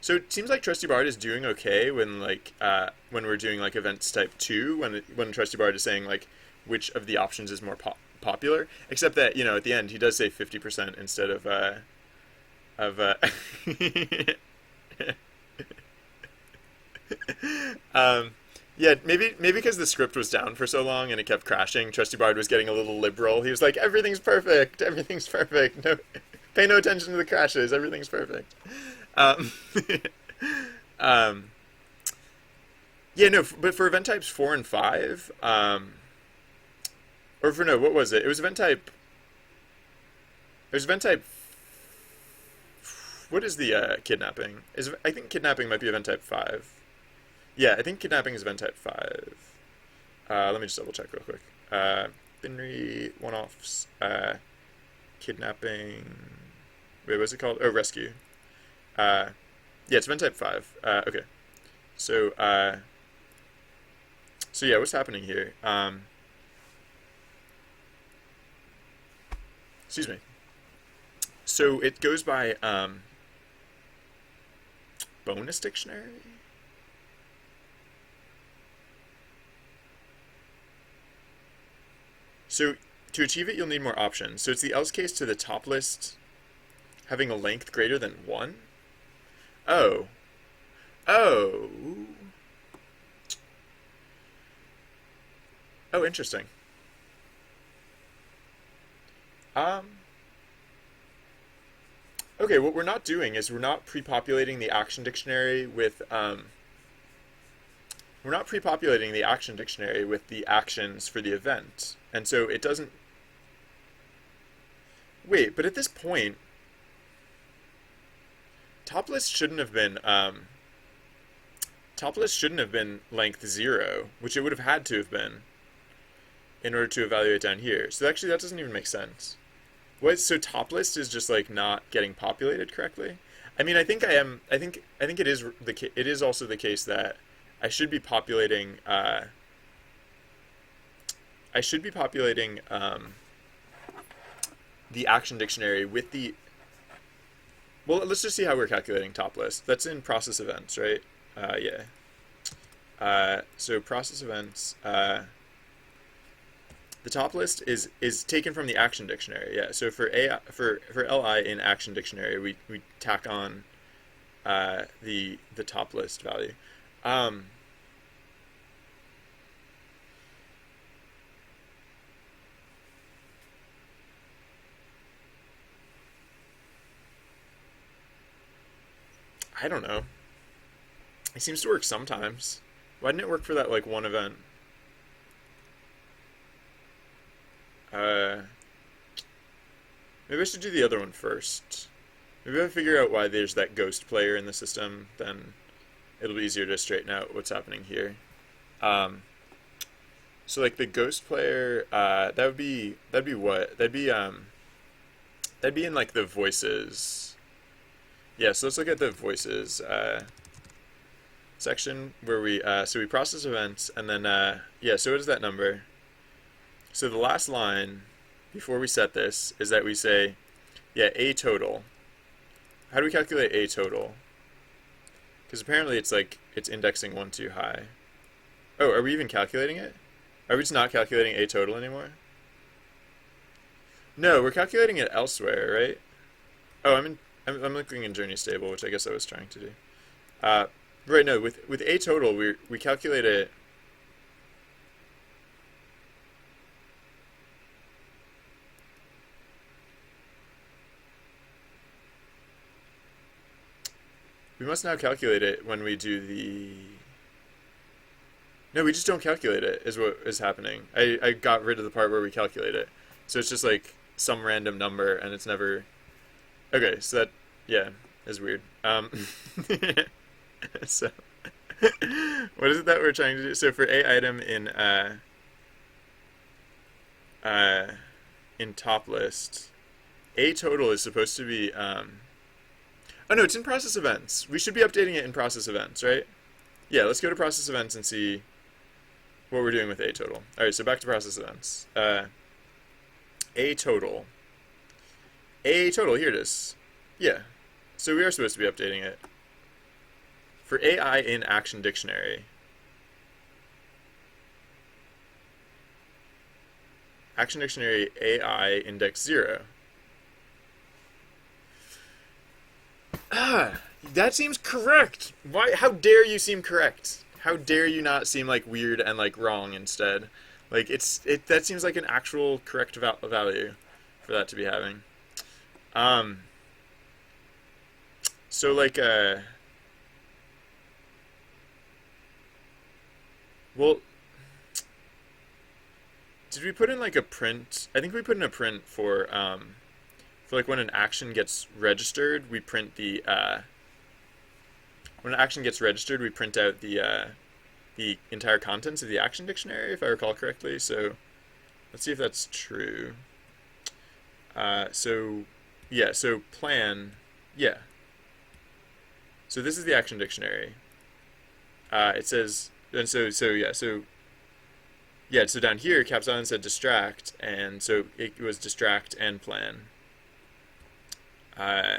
so it seems like Trusty Bard is doing okay when when we're doing like events type 2, when Trusty Bard is saying like which of the options is more popular, except that, at the end he does say 50% instead of yeah, maybe because the script was down for so long and it kept crashing, Trusty Bard was getting a little liberal. He was like, everything's perfect. No, Pay no attention to the crashes. Everything's perfect. Um, um, yeah, no, but for event types 4 and 5, or for no, what was it? It was event type. It was event type. What is the kidnapping? I think kidnapping might be event type 5. Yeah, I think kidnapping is event type 5. Let me just double check real quick. Binary one-offs. Kidnapping. Wait, what's it called? Oh, rescue. Yeah, it's event type 5. Okay. So, so yeah, what's happening here? Excuse me. So it goes by bonus dictionary. So to achieve it, you'll need more options. So it's the else case to the top list having a length greater than 1. Oh. Oh. Oh, interesting. Um, okay, what we're not doing is we're not pre-populating the action dictionary with we're not pre-populating the action dictionary with the actions for the event. And so it doesn't. Wait, but at this point, top list shouldn't have been length 0, which it would have had to have been in order to evaluate down here. So actually that doesn't even make sense. What? So top list is just like not getting populated correctly? I mean, I think it is it is also the case that I should be populating the action dictionary with the. Well, let's just see how we're calculating top list. That's in process events, right? Yeah. So process events. The top list is taken from the action dictionary. Yeah. So for li in action dictionary, we tack on the top list value. I don't know. It seems to work sometimes. Why didn't it work for that like one event? Uh, Maybe I should do the other one first. Maybe if I figure out why there's that ghost player in the system, then it'll be easier to straighten out what's happening here. Um, so like the ghost player, that'd be what? That'd be in like the voices. Yeah, so let's look at the voices section where we process events and then yeah, so what is that number? So the last line before we set this is that we say, yeah, a total. How do we calculate a total? Because apparently it's indexing 1 too high. Oh, are we even calculating it? Are we just not calculating a total anymore? No, we're calculating it elsewhere, right? Oh, I'm looking in journey stable, which I guess I was trying to do. Right, no, with a total we calculate it. We must now calculate it when we do the. No, we just don't calculate it, is what is happening. I got rid of the part where we calculate it. So it's just like some random number and it's never. Okay, so that, yeah, is weird. So, what is it that we're trying to do? So for a item in top list, a total is supposed to be, oh no, it's in process events. We should be updating it in process events, right? Yeah, let's go to process events and see what we're doing with a total. All right, so back to process events. A total. A total, here it is. Yeah. So we are supposed to be updating it. For AI in action dictionary. Action dictionary AI index 0. Ah, that seems correct. Why? How dare you seem correct? How dare you not seem like weird and like wrong instead? Like that seems like an actual correct value for that to be having. Um, so like, well, did we put in like a print? I think we put in a print for like when an action gets registered, we print the when an action gets registered, we print out the entire contents of the action dictionary, if I recall correctly. So let's see if that's true. So yeah, so plan, yeah. So this is the action dictionary. It says, and so down here, Caps Island said distract, and so it was distract and plan. Uh,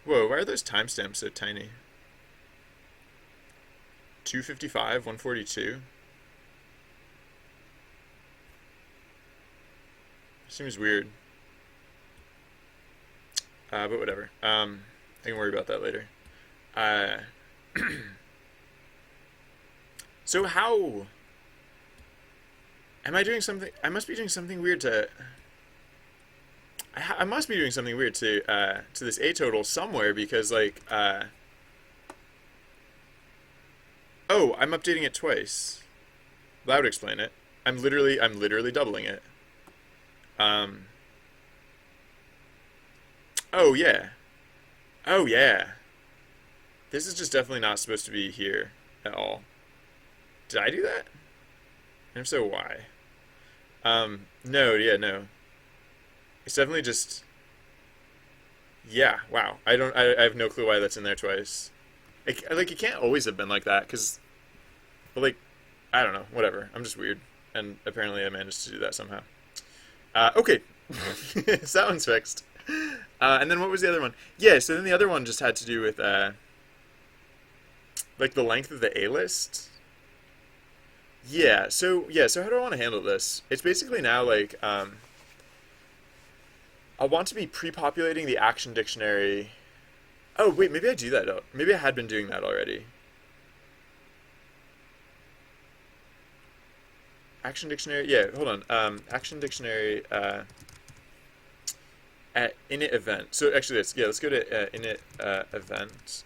Whoa, why are those timestamps so tiny? 255, 142. Seems weird. But whatever. I can worry about that later. Uh, so how am I doing something? I must be doing something weird to. I must be doing something weird to this a total somewhere because like oh, I'm updating it twice. That would explain it. I'm literally doubling it. Um. Oh yeah. Oh yeah. This is just definitely not supposed to be here at all. Did I do that? And if so, why? No, yeah, no. It's definitely just yeah. Wow. I have no clue why that's in there twice. Like it can't always have been like that because, but like, I don't know. Whatever. I'm just weird, and apparently I managed to do that somehow. Okay, so that one's fixed. And then what was the other one? Yeah. So then the other one just had to do with like the length of the A list. So how do I want to handle this? It's basically now like I want to be pre-populating the action dictionary. Oh wait, maybe I do that. Maybe I had been doing that already. Action dictionary. Yeah, hold on. Action dictionary at init event. So actually, let's go to init event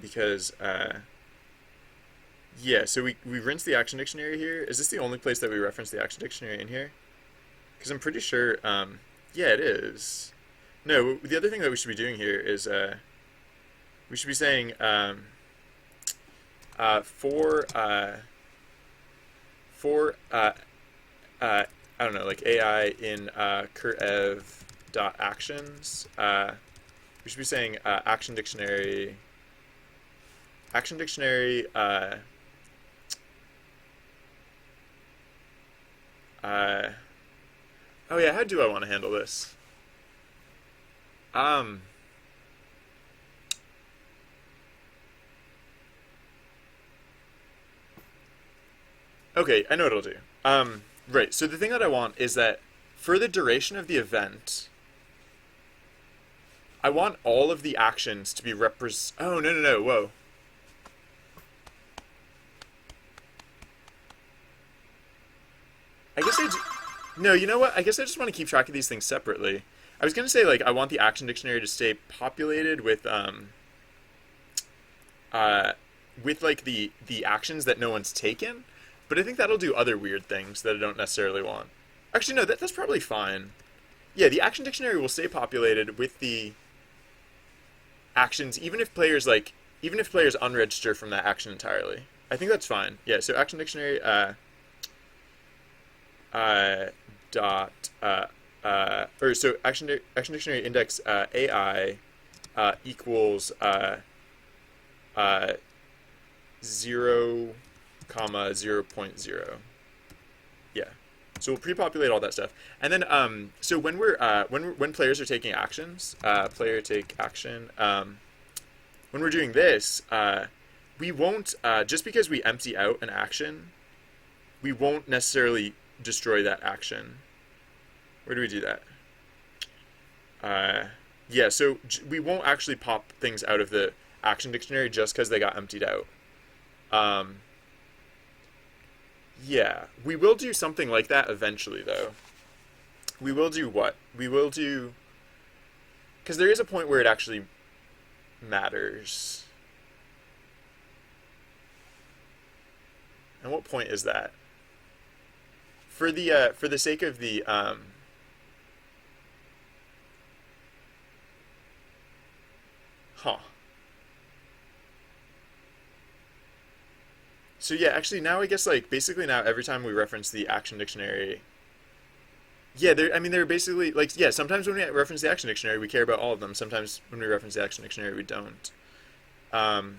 because yeah. So we rinse the action dictionary here. Is this the only place that we reference the action dictionary in here? Because I'm pretty sure. Yeah, it is. No, the other thing that we should be doing here is we should be saying for I don't know, like AI in curev dot actions. We should be saying action dictionary. Uh, oh yeah, how do I want to handle this? Um, okay, I know what I'll do. Right. So the thing that I want is that for the duration of the event, I want all of the actions to be repres. Oh no! Whoa. I guess I do. No, you know what? I guess I just want to keep track of these things separately. I was gonna say like I want the action dictionary to stay populated uh with like the actions that no one's taken, but I think that'll do other weird things that I don't necessarily want. Actually, no, that's probably fine. Yeah, the action dictionary will stay populated with the actions, even if players unregister from that action entirely. I think that's fine. Yeah, so action dictionary uh, dot or so action dictionary index AI equals uh, 0 comma 0.0. Yeah. So we'll pre-populate all that stuff, and then so when players are taking actions, player take action. When we're doing this, we won't just because we empty out an action, we won't necessarily destroy that action. Where do we do that? Yeah, so we won't actually pop things out of the action dictionary just because they got emptied out. Um, yeah, we will do something like that eventually, though. we will do what? We will do, because there is a point where it actually matters. And what point is that? For the sake of the huh. So yeah, actually now I guess like basically now every time we reference the action dictionary, yeah, I mean they're basically like yeah, sometimes when we reference the action dictionary we care about all of them. Sometimes when we reference the action dictionary we don't. Um,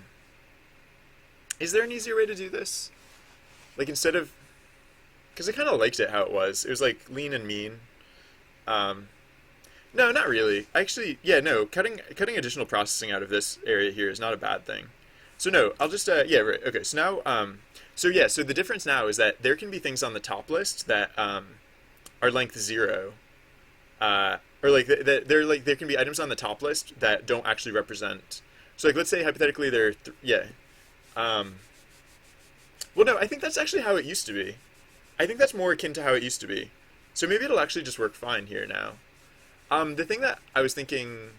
is there an easier way to do this? Like instead of, because I kind of liked it how it was. It was like lean and mean. Um, no, not really. Actually, yeah, no. Cutting additional processing out of this area here is not a bad thing. So no, I'll just yeah, right. Okay, so now so yeah, so the difference now is that there can be things on the top list that are length 0. Or like they're like there can be items on the top list that don't actually represent. So like let's say hypothetically yeah. Um, well no, I think that's actually how it used to be. I think that's more akin to how it used to be. So maybe it'll actually just work fine here now. The thing that I was thinking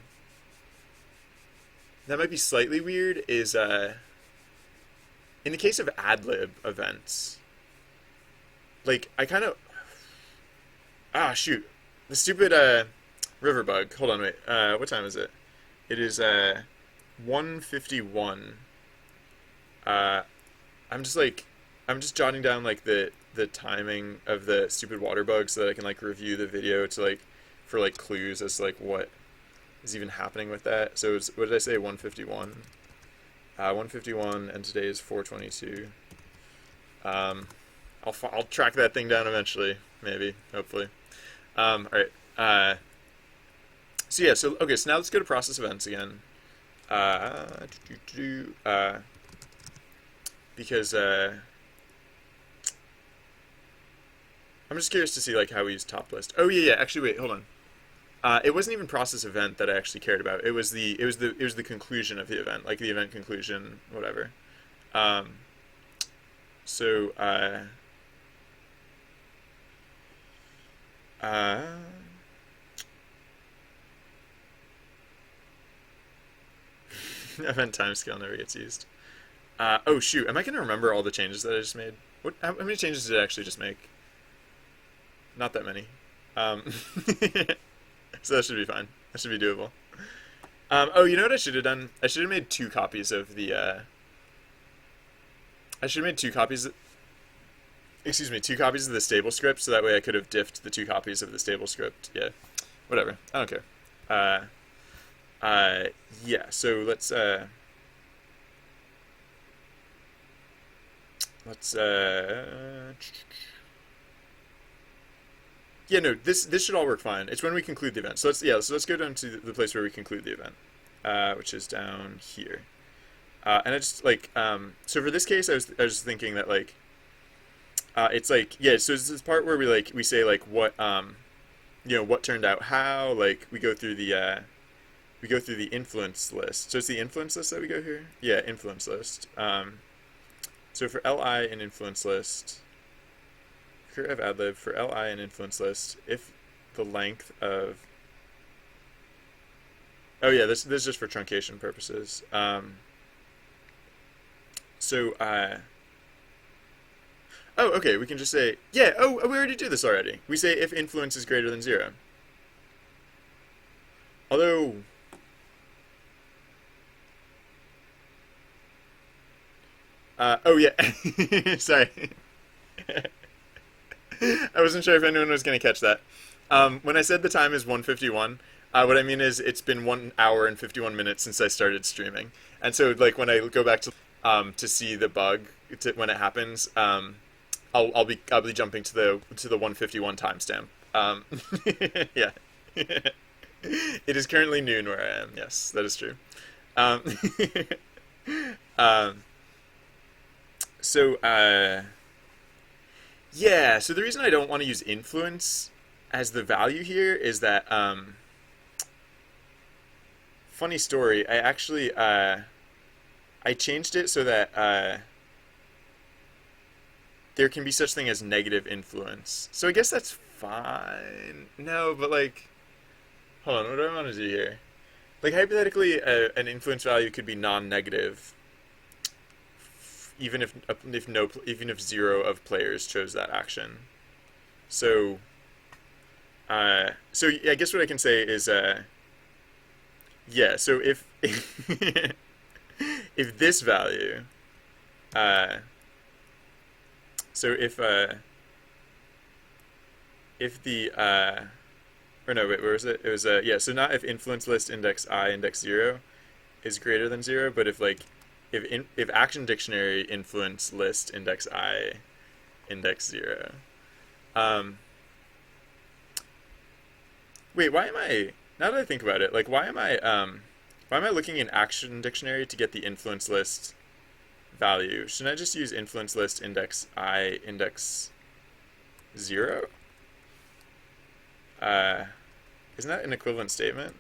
that might be slightly weird is in the case of adlib events, like I kind of shoot, the stupid river bug. Hold on, wait. What time is it? It is 1:51. Uh, I'm just jotting down like the timing of the stupid water bug so that I can like review the video to like for like clues as to like what is even happening with that. So it's, what did I say? 1:51. 1:51, and today is 4:22. I'll track that thing down eventually, maybe, hopefully. All right. So yeah. So okay. So now let's go to process events again. Because I'm just curious to see like how we use top list. Oh yeah, yeah. Actually, wait, hold on. It wasn't even process event that I actually cared about. It was the conclusion of the event, like the event conclusion, whatever. Um, so uh, event timescale never gets used. Oh shoot, am I gonna remember all the changes that I just made? How many changes did I actually just make? Not that many. Um, so that should be fine. That should be doable. Oh, you know what I should have done? I should have made two copies of the. I should have made two copies. Excuse me, two copies of the stable script, so that way I could have diffed the two copies of the stable script. Yeah, whatever. I don't care. Yeah. So let's. Yeah, no, this should all work fine. It's when we conclude the event. So let's go down to the place where we conclude the event, which is down here. And I just like so for this case, I was thinking that like it's like yeah. So it's this part where we say like what what turned out how, like we go through the influence list. So it's the influence list that we go here. Yeah, influence list. So for li in influence list. Of adlib for li and influence list, if the length of this is just for truncation purposes. So okay, we can just say yeah. Oh, we already do this already. We say if influence is greater than 0. Although oh yeah, sorry. I wasn't sure if anyone was going to catch that. When I said the time is 1:51, what I mean is it's been 1 hour and 51 minutes since I started streaming, and so like when I go back to see the bug when it happens, I'll be jumping to the 1:51 timestamp. Yeah, it is currently noon where I am. Yes, that is true. Um, um, so. Yeah, so the reason I don't want to use influence as the value here is that, funny story, I actually, I changed it so that, there can be such thing as negative influence. So I guess that's fine. No, but like, hold on, what do I want to do here? Like hypothetically, an influence value could be non-negative, even if zero of players chose that action. So, so I guess what I can say is, yeah. So if if this value, uh, so if the or no, wait, where was it? It was yeah. So not if influence list index I index 0 is greater than 0, but if like if action dictionary influence list index I index 0. Um, Wait, why am I? Now that I think about it, like why am I looking in action dictionary to get the influence list value? Shouldn't I just use influence list index I index 0? Uh, isn't that an equivalent statement?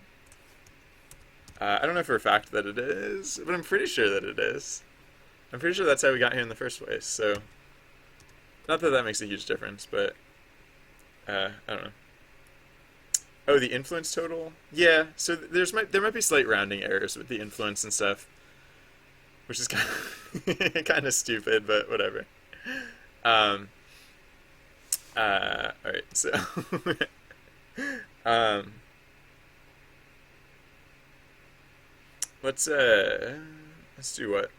I don't know for a fact that it is, but I'm pretty sure that it is. I'm pretty sure that's how we got here in the first place. So, not that that makes a huge difference, but I don't know. Oh, the influence total? Yeah. So there might be slight rounding errors with the influence and stuff, which is kind of kind of stupid, but whatever. Um. All right. So. um. Let's do what?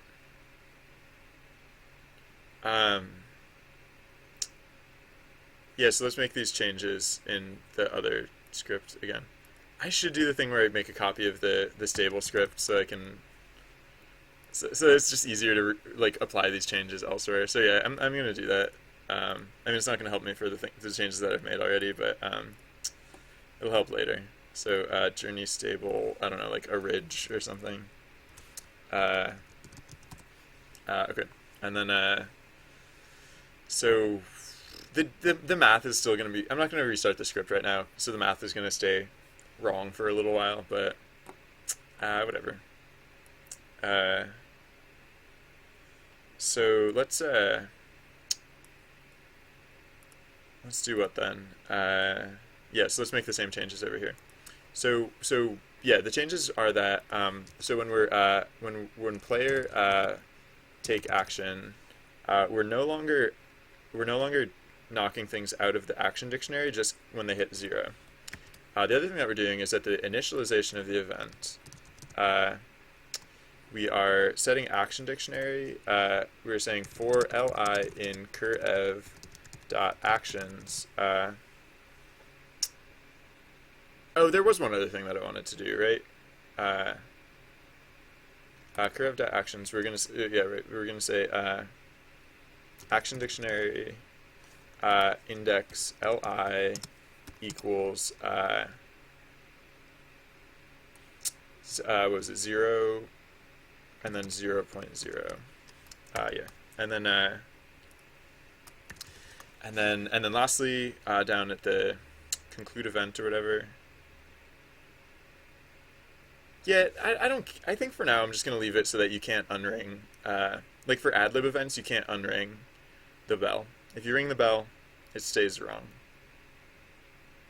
Um. Yeah. So let's make these changes in the other script again. I should do the thing where I make a copy of the stable script so I can so it's just easier to like apply these changes elsewhere. So yeah, I'm gonna do that. I mean, it's not gonna help me for the changes that I've made already, but it'll help later. So journey stable, I don't know, like a ridge or something. Uh, okay, and then so the math is still going to be. I'm not going to restart the script right now, so the math is going to stay wrong for a little while. But whatever. Uh, so let's do what then? Yeah, so let's make the same changes over here. So yeah, the changes are that so when we're when player take action, we're no longer knocking things out of the action dictionary just when they hit 0. The other thing that we're doing is at the initialization of the event, we are setting action dictionary. We're saying for li in cur dot actions. Oh, there was one other thing that I wanted to do, right? Cur dot actions. We're gonna yeah, right. We're gonna say action dictionary index li equals what was it, 0 and then 0.0. Yeah, and then and then lastly down at the conclude event or whatever. Yeah, I think for now I'm just gonna leave it so that you can't unring like for ad lib events you can't unring the bell. If you ring the bell, it stays wrong.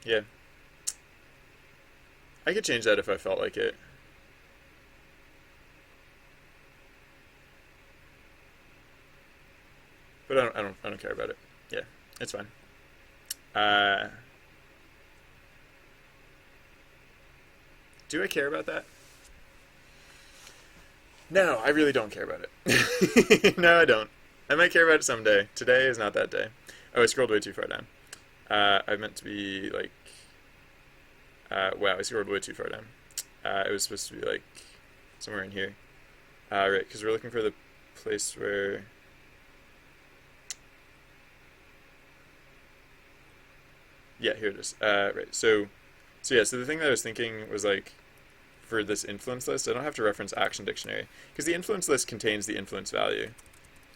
Yeah. I could change that if I felt like it. But I don't care about it. Yeah, it's fine. Uh, do I care about that? No, I really don't care about it. No, I don't. I might care about it someday. Today is not that day. Oh, I scrolled way too far down. I meant to be like, wow, I scrolled way too far down. It was supposed to be like somewhere in here. Right, because we're looking for the place where. Yeah, here it is. Right, so yeah, so the thing that I was thinking was like, for this influence list, I don't have to reference action dictionary because the influence list contains the influence value.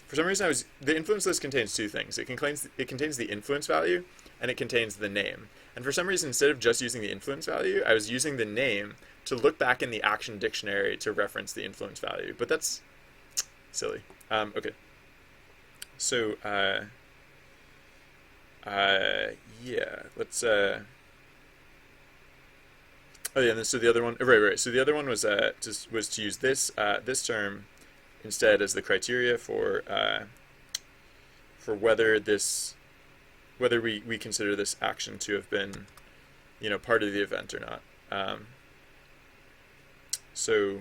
For some reason, the influence list contains two things. It contains the influence value and it contains the name. And for some reason, instead of just using the influence value, I was using the name to look back in the action dictionary to reference the influence value. But that's silly. Okay. So Yeah, let's oh yeah, and so the other one, right. So the other one was to use this term instead as the criteria for whether we consider this action to have been, part of the event or not. So